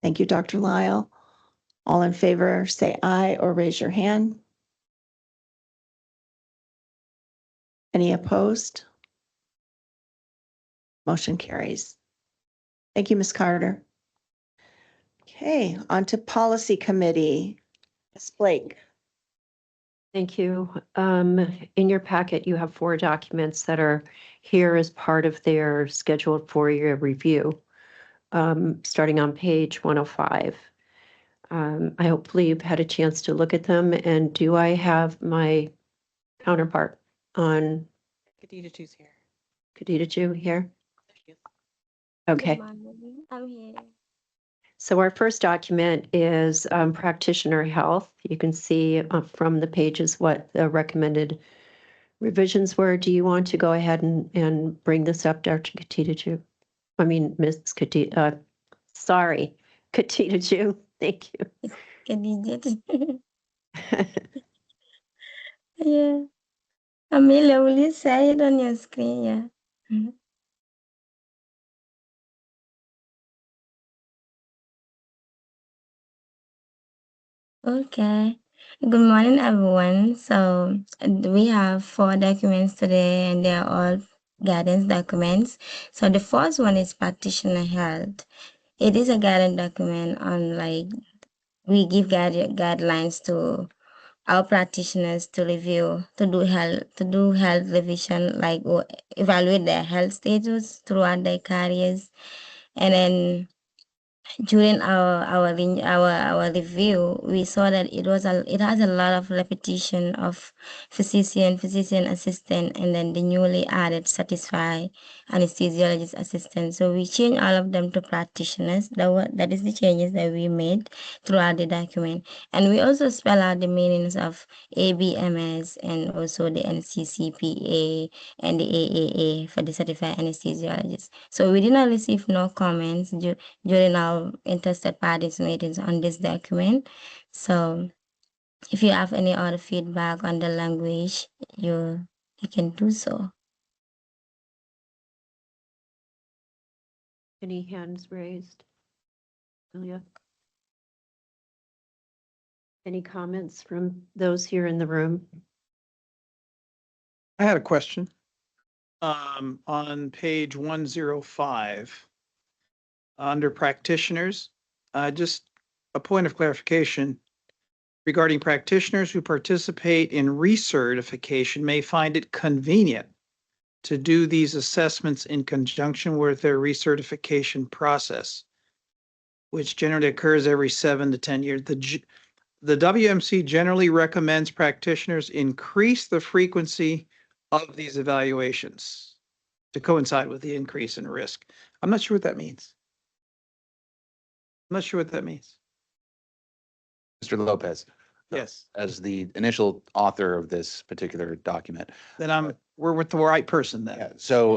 Speaker 3: Thank you, Dr. Lyle. All in favor, say aye or raise your hand. Any opposed? Motion carries. Thank you, Ms. Carter. Okay, on to Policy Committee. Ms. Blake.
Speaker 10: Thank you. In your packet, you have 4 documents that are here as part of their scheduled 4-year review, starting on page 105. I hopefully you've had a chance to look at them. And do I have my counterpart on
Speaker 4: Khadija Chu's here.
Speaker 10: Khadija Chu here? Okay.
Speaker 16: I'm here.
Speaker 10: So our first document is practitioner health. You can see from the pages what the recommended revisions were. Do you want to go ahead and bring this up, Dr. Khadija Chu? I mean, Ms. Khadija, sorry, Khadija Chu. Thank you.
Speaker 16: Yeah. Amelia, will you say it on your screen? Yeah. Okay. Good morning, everyone. So we have 4 documents today, and they are all guidance documents. So the first one is practitioner health. It is a guidance document on we give guidelines to our practitioners to review, to do health revision, or evaluate their health status throughout their careers, and then during our review, we saw that it has a lot of repetition of physician assistant, and then the newly added satisfy anesthesiologist assistant. So we changed all of them to practitioners. That is the changes that we made throughout the document, and we also spell out the meanings of ABMS and also the NCCPA and the AAA for the certified anesthesiologist. So we did not receive no comments during our interested parties meetings on this document. So if you have any other feedback on the language, you can do so.
Speaker 10: Any hands raised? Julia? Any comments from those here in the room?
Speaker 9: I had a question. On page 105, under practitioners, just a point of clarification regarding practitioners who participate in recertification may find it convenient to do these assessments in conjunction with their recertification process, which generally occurs every 7 to 10 years. The WMC generally recommends practitioners increase the frequency of these evaluations to coincide with the increase in risk. I'm not sure what that means. I'm not sure what that means.
Speaker 15: Mr. Lopez.
Speaker 9: Yes.
Speaker 15: As the initial author of this particular document.
Speaker 9: Then we're with the right person then.
Speaker 15: Yeah. So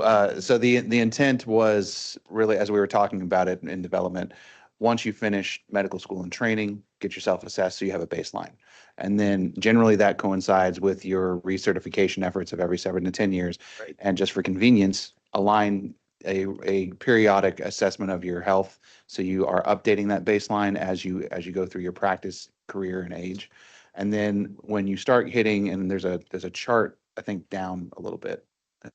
Speaker 15: the intent was really, as we were talking about it in development, once you finish medical school and training, get yourself assessed so you have a baseline. And then generally that coincides with your recertification efforts of every 7 to 10 years.
Speaker 9: Right.
Speaker 15: And just for convenience, align a periodic assessment of your health. So you are updating that baseline as you go through your practice, career, and age. And then when you start hitting, and there's a chart, I think down a little bit,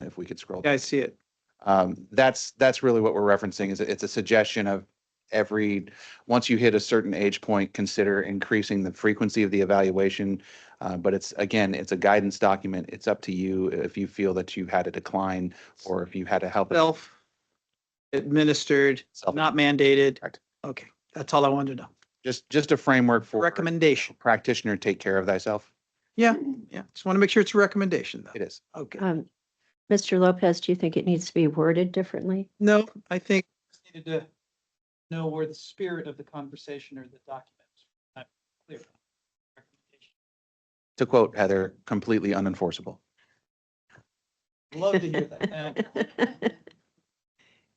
Speaker 15: if we could scroll.
Speaker 9: Yeah, I see it.
Speaker 15: That's really what we're referencing, is it's a suggestion of once you hit a certain age point, consider increasing the frequency of the evaluation. But it's a guidance document. It's up to you if you feel that you've had a decline or if you've had to help.
Speaker 9: Self-administered, not mandated.
Speaker 15: Correct.
Speaker 9: Okay, that's all I wanted to know.
Speaker 15: Just a framework for
Speaker 9: Recommendation.
Speaker 15: practitioner, take care of thyself.
Speaker 9: Yeah, just want to make sure it's a recommendation, though.
Speaker 15: It is.
Speaker 9: Okay.
Speaker 10: Mr. Lopez, do you think it needs to be worded differently?
Speaker 9: No, I think we needed to know where the spirit of the conversation or the document is not clear.
Speaker 15: To quote Heather, completely unenforceable.
Speaker 9: Love to hear that.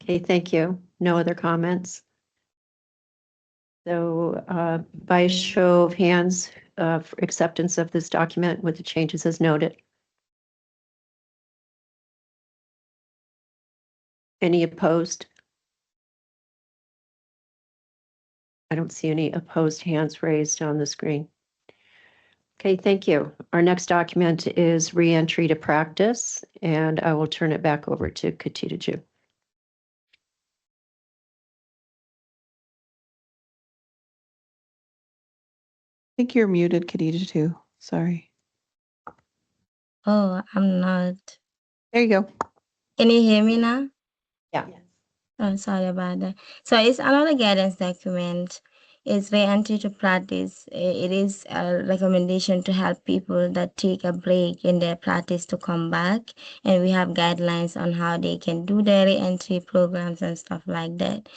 Speaker 10: Okay, thank you. No other comments? So by a show of hands, for acceptance of this document with the changes as noted. Any opposed? I don't see any opposed hands raised on the screen. Okay, thank you. Our next document is re-entry to practice, and I will turn it back over to Katita Ju.
Speaker 4: I think you're muted, Khadija, too. Sorry.
Speaker 16: Oh, I'm not.
Speaker 4: There you go.
Speaker 16: Can you hear me now?
Speaker 10: Yeah.
Speaker 16: Oh, sorry about that. So it's another guidance document. It's re-entry to practice. It is a recommendation to help people that take a break in their practice to come back. And we have guidelines on how they can do their re-entry programs and stuff like that.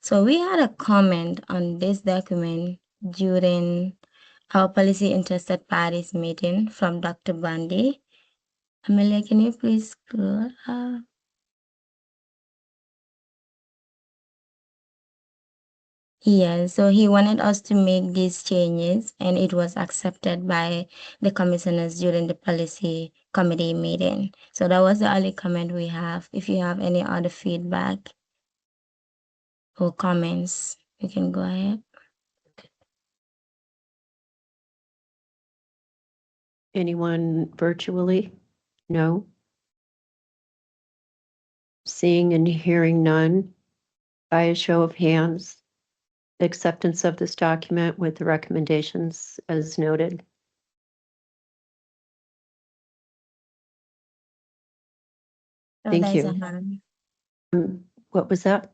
Speaker 16: So we had a comment on this document during our policy interested parties meeting from Dr. Bundy. Amelia, can you please scroll up? Yeah, so he wanted us to make these changes and it was accepted by the commissioners during the policy committee meeting. So that was the only comment we have. If you have any other feedback or comments, you can go ahead.
Speaker 10: Anyone virtually? No? Seeing and hearing none, by a show of hands, acceptance of this document with the recommendations as noted. Thank
Speaker 16: there's a
Speaker 10: you.
Speaker 16: hand.
Speaker 10: What was that?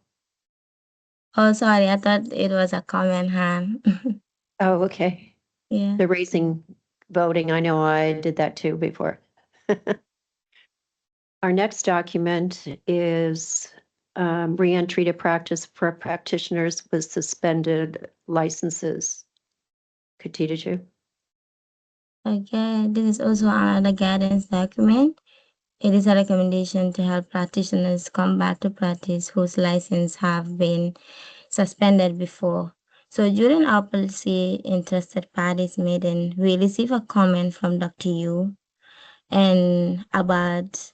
Speaker 16: Oh, sorry, I thought it was a comment hand.
Speaker 10: Oh, okay.
Speaker 16: Yeah.
Speaker 10: The raising voting, I know I did that too before. Our next document is re-entry to practice for practitioners with suspended licenses. Katita Ju.
Speaker 16: Okay, this is also another guidance document. It is a recommendation to help practitioners come back to practice whose license have been suspended before. So during our policy interested parties meeting, we received a comment from Dr. Yu and about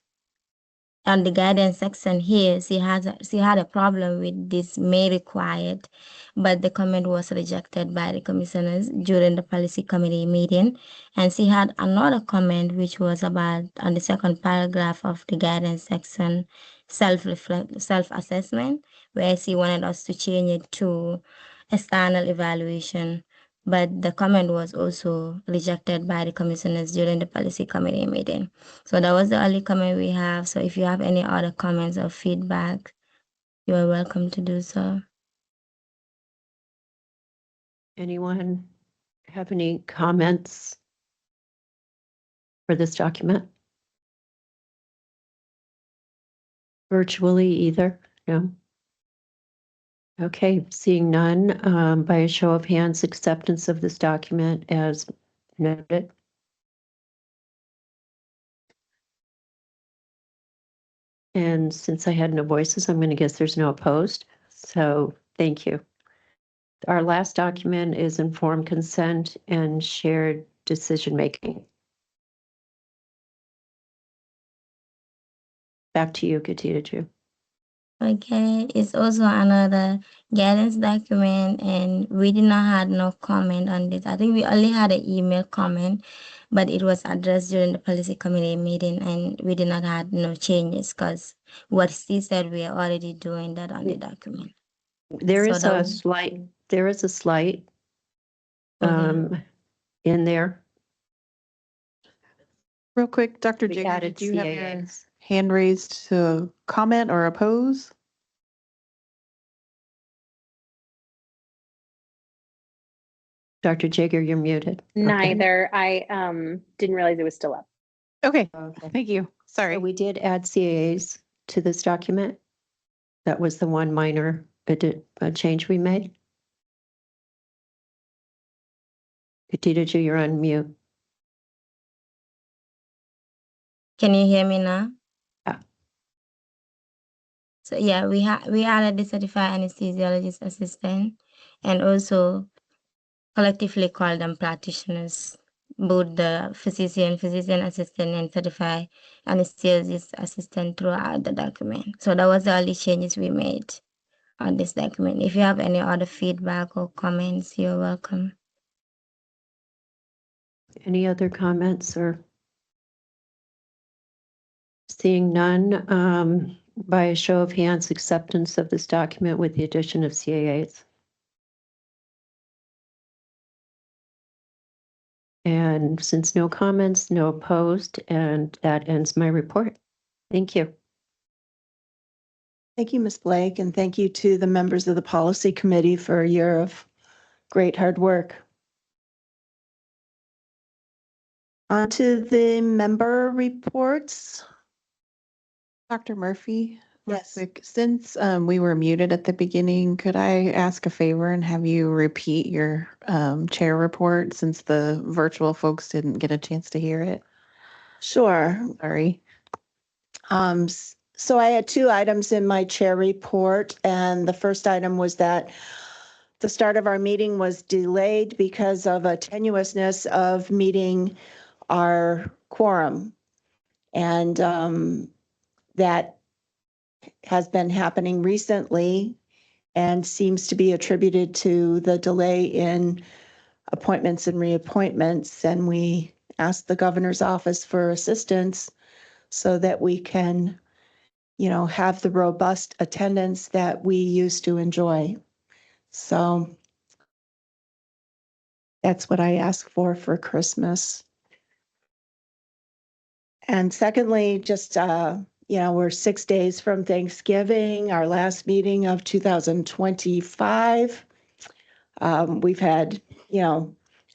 Speaker 16: on the guidance section here, she had a problem with this may required, but the comment was rejected by the commissioners during the policy committee meeting. And she had another comment which was about on the second paragraph of the guidance section, self-assessment, where she wanted us to change it to external evaluation. But the comment was also rejected by the commissioners during the policy committee meeting. So that was the only comment we have. So if you have any other comments or feedback, you are welcome to do so.
Speaker 10: Anyone have any comments for this document? Virtually either? No? Okay, seeing none, by a show of hands, acceptance of this document as noted. And since I had no voices, I'm going to guess there's no opposed. So thank you. Our last document is informed consent and shared decision-making. Back to you, Katita Ju.
Speaker 16: Okay, it's also another guidance document and we did not have no comment on this. I think we only had an email comment, but it was addressed during the policy committee meeting and we did not have no changes because what she said we are already doing that on the document.
Speaker 10: There
Speaker 16: So
Speaker 10: is
Speaker 16: that
Speaker 10: a
Speaker 16: was-
Speaker 10: slight, there is a slight
Speaker 16: Okay.
Speaker 10: in there.
Speaker 4: Real quick, Dr.
Speaker 10: We
Speaker 4: Jigger,
Speaker 10: added
Speaker 4: did you have your
Speaker 10: CAAs.
Speaker 4: hand raised to comment or oppose?
Speaker 10: Dr. Jigger, you're muted. Okay.
Speaker 6: Neither. I didn't realize it was still up.
Speaker 4: Okay,
Speaker 10: Okay.
Speaker 4: thank you. Sorry.
Speaker 10: So we did add CAAs to this document. That was the one minor change we made. Khadija, you're on mute.
Speaker 16: Can you hear me now?
Speaker 10: Yeah.
Speaker 16: So yeah, we added the certified anesthesiologist assistant and also collectively call them practitioners, both the physician assistant, and certified anesthesiologist assistant throughout the document. So that was the only changes we made on this document. If you have any other feedback or comments, you're welcome.
Speaker 10: Any other comments or? Seeing none, by a show of hands, acceptance of this document with the addition of CAAs. And since no comments, no opposed, and that ends my report. Thank you.
Speaker 3: Thank you, Ms. Blake, and thank you to the members of the policy committee for a year of great hard work. On to the member reports.
Speaker 4: Dr. Murphy, real
Speaker 3: Yes.
Speaker 4: quick, since we were muted at the beginning, could I ask a favor and have you repeat your chair report since the virtual folks didn't get a chance to hear it?
Speaker 3: Sure.
Speaker 4: Sorry.
Speaker 3: So I had two items in my chair report, and the first item was that the start of our meeting was delayed because of a tenuousness of meeting our quorum. And that has been happening recently and seems to be attributed to the delay in appointments and reappointments. And we asked the governor's office for assistance so that we can, have the robust attendance that we used to enjoy. So that's what I asked for Christmas. And secondly, just, we're 6 days from Thanksgiving, our last meeting of 2025. We've had, a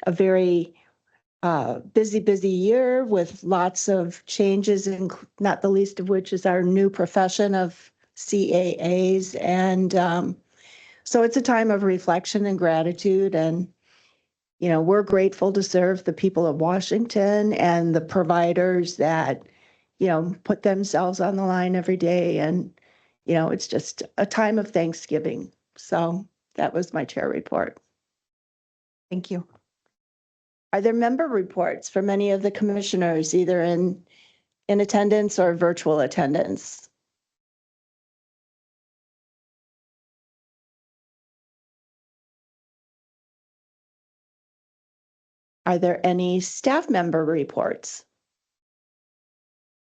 Speaker 3: very busy year with lots of changes, and not the least of which is our new profession of CAAs. And so it's a time of reflection and gratitude. And, we're grateful to serve the people of Washington and the providers that, put themselves on the line every day. And, it's just a time of Thanksgiving. So that was my chair report.
Speaker 4: Thank you.
Speaker 3: Are there member reports from any of the commissioners, either in attendance or virtual attendance? Are there any staff member reports?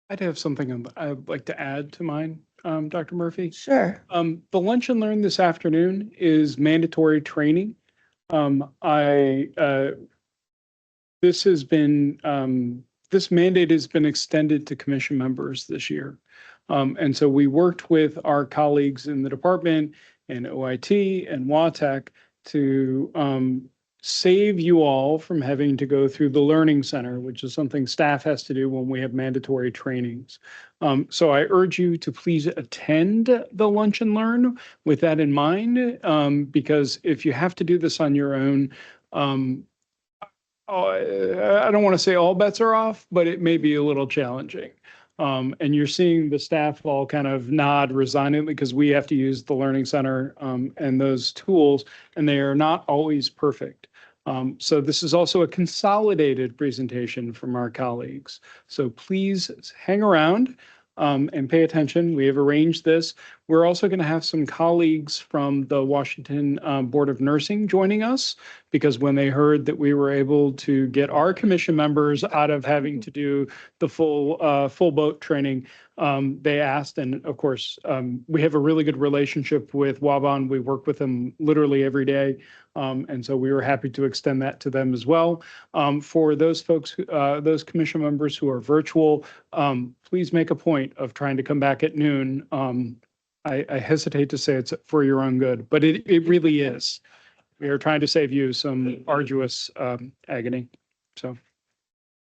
Speaker 2: I'd have something I'd like to add to mine, Dr. Murphy.
Speaker 3: Sure.
Speaker 2: The lunch and learn this afternoon is mandatory training. This mandate has been extended to commission members this year. And so we worked with our colleagues in the department and OIT and WATEC to save you all from having to go through the Learning Center, which is something staff has to do when we have mandatory trainings. So I urge you to please attend the lunch and learn with that in mind, because if you have to do this on your own, I don't want to say all bets are off, but it may be a little challenging. And you're seeing the staff all kind of nod resignedly because we have to use the Learning Center and those tools, and they are not always perfect. So this is also a consolidated presentation from our colleagues. So please hang around and pay attention. We have arranged this. We're also going to have some colleagues from the Washington Board of Nursing joining us, because when they heard that we were able to get our commission members out of having to do the full boat training, they asked. And of course, we have a really good relationship with Waban. We work with them literally every day. And so we were happy to extend that to them as well. For those folks, those commission members who are virtual, please make a point of trying to come back at noon. I hesitate to say it's for your own good, but it really is. We are trying to save you some arduous agony. So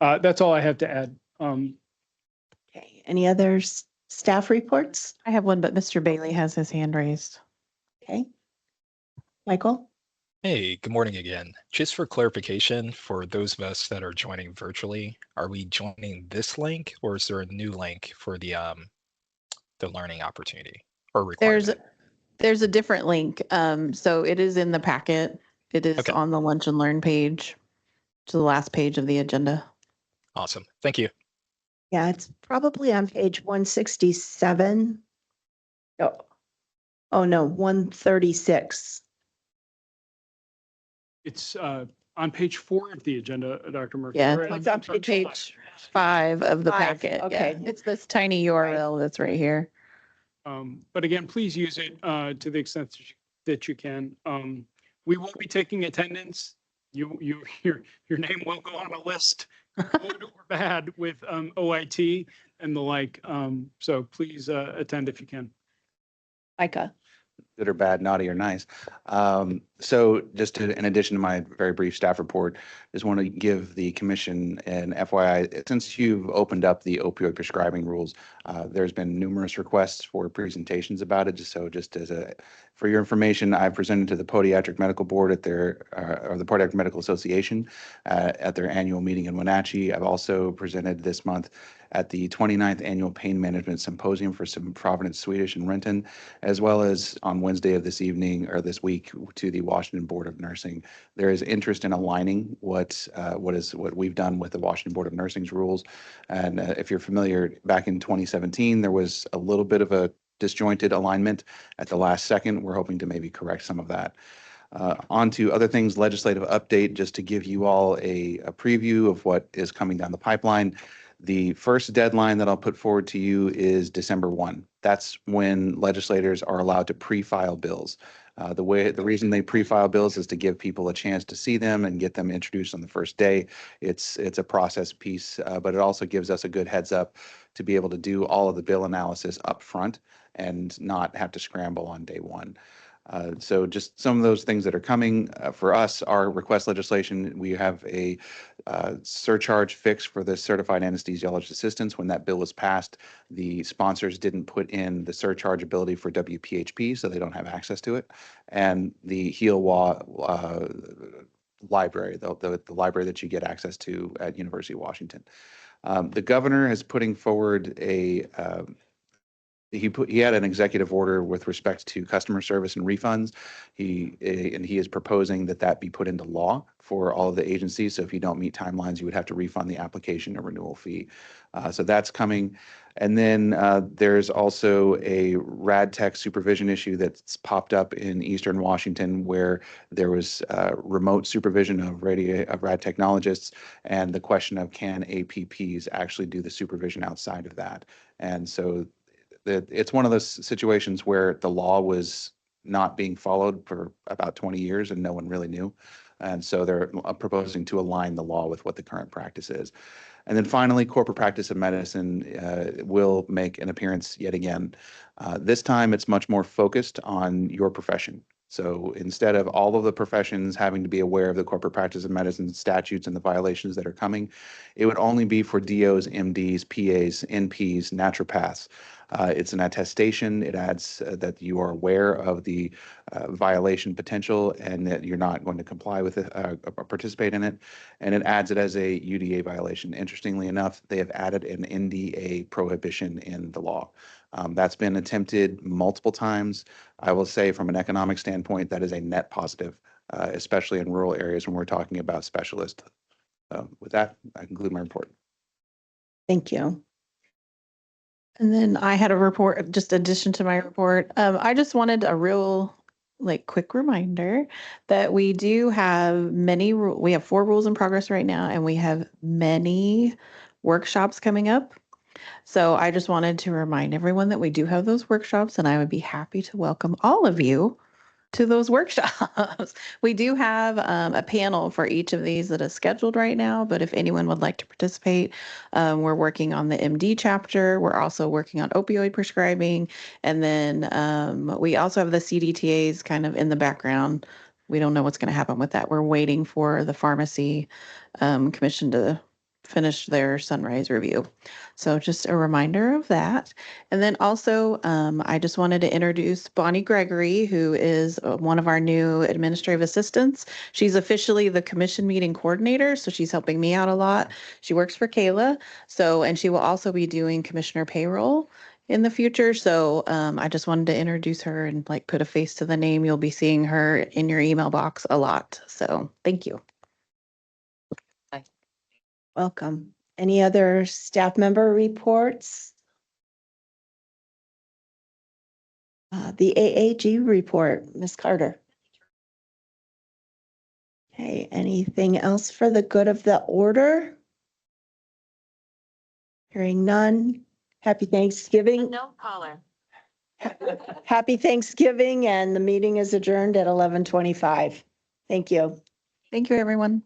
Speaker 2: that's all I have to add.
Speaker 3: Okay, any other staff reports?
Speaker 4: I have one, but Mr. Bailey has his hand raised.
Speaker 3: Okay. Michael?
Speaker 7: Hey, good morning again. Just for clarification, for those of us that are joining virtually, are we joining this link or is there a new link for the learning opportunity or requirement?
Speaker 4: There's a different link. So it is in the packet. It is
Speaker 7: Okay.
Speaker 4: on the Lunch and Learn page to the last page of the agenda.
Speaker 7: Awesome. Thank you.
Speaker 3: Yeah, it's probably on page 167. Oh no, 136.
Speaker 2: It's on page 4 of the agenda, Dr. Murphy.
Speaker 4: Yeah,
Speaker 2: right?
Speaker 3: it's on
Speaker 4: page 5 of the
Speaker 3: 5,
Speaker 4: packet.
Speaker 3: okay.
Speaker 4: Yeah, it's this tiny URL that's right here.
Speaker 2: But again, please use it to the extent that you can. We will be taking attendance. Your name will go on a list, good or bad, with OIT and the like. So please attend if you can.
Speaker 3: Micah?
Speaker 15: Good or bad, naughty or nice. So in addition to my very brief staff report, just want to give the commission an FYI. Since you've opened up the opioid prescribing rules, there's been numerous requests for presentations about it. For your information, I presented to the Podiatric Medical Board at or the Podiatric Medical Association at their annual meeting in Wenatchee. I've also presented this month at the 29th Annual Pain Management Symposium for Providence Swedish in Renton, as well as on Wednesday of this week to the Washington Board of Nursing. There is interest in aligning what we've done with the Washington Board of Nursing's rules. And if you're familiar, back in 2017, there was a little bit of a disjointed alignment at the last second. We're hoping to maybe correct some of that. On to other things, legislative update, just to give you all a preview of what is coming down the pipeline. The first deadline that I'll put forward to you is December 1. That's when legislators are allowed to pre-file bills. The reason they pre-file bills is to give people a chance to see them and get them introduced on the first day. It's a process piece, but it also gives us a good heads up to be able to do all of the bill analysis up front and not have to scramble on day one. So just some of those things that are coming for us, our request legislation, we have a surcharge fix for the certified anesthesiologist assistants. When that bill was passed, the sponsors didn't put in the surcharge ability for WPHP, so they don't have access to it. And the HEALWA library, the library that you get access to at University of Washington. The governor is putting forward he had an executive order with respect to customer service and refunds. He is proposing that be put into law for all of the agencies. So if you don't meet timelines, you would have to refund the application or renewal fee. So that's coming. And then there's also a rad tech supervision issue that's popped up in Eastern Washington, where there was remote supervision of rad technologists, and the question of can APPs actually do the supervision outside of that. And so it's one of those situations where the law was not being followed for about 20 years and no one really knew. And so they're proposing to align the law with what the current practice is. And then finally, corporate practice of medicine will make an appearance yet again. This time it's much more focused on your profession. So instead of all of the professions having to be aware of the corporate practice of medicine statutes and the violations that are coming, it would only be for DOs, MDs, PAs, NPs, naturopaths. It's an attestation. It adds that you are aware of the violation potential and that you're not going to comply with it or participate in it. And it adds it as a UDA violation. Interestingly enough, they have added an NDA prohibition in the law. That's been attempted multiple times. I will say from an economic standpoint, that is a net positive, especially in rural areas when we're talking about specialists. With that, I conclude my report.
Speaker 3: Thank you.
Speaker 4: And then I had a report, just addition to my report. I just wanted a real quick reminder that we do have we have 4 rules in progress right now, and we have many workshops coming up. So I just wanted to remind everyone that we do have those workshops, and I would be happy to welcome all of you to those workshops. We do have a panel for each of these that is scheduled right now, but if anyone would like to participate, we're working on the MD chapter. We're also working on opioid prescribing. And then we also have the CDTAs kind of in the background. We don't know what's going to happen with that. We're waiting for the pharmacy commission to finish their sunrise review. So just a reminder of that. And then also, I just wanted to introduce Bonnie Gregory, who is one of our new administrative assistants. She's officially the commission meeting coordinator, so she's helping me out a lot. She works for Kayla, and she will also be doing commissioner payroll in the future. So I just wanted to introduce her and put a face to the name. You'll be seeing her in your email box a lot. So thank you.
Speaker 3: Welcome. Any other staff member reports? The AAG report, Ms. Carter. Okay, anything else for the good of the order? Hearing none. Happy Thanksgiving.
Speaker 10: No caller.
Speaker 3: Happy Thanksgiving, and the meeting is adjourned at 11:25. Thank you.
Speaker 4: Thank you, everyone.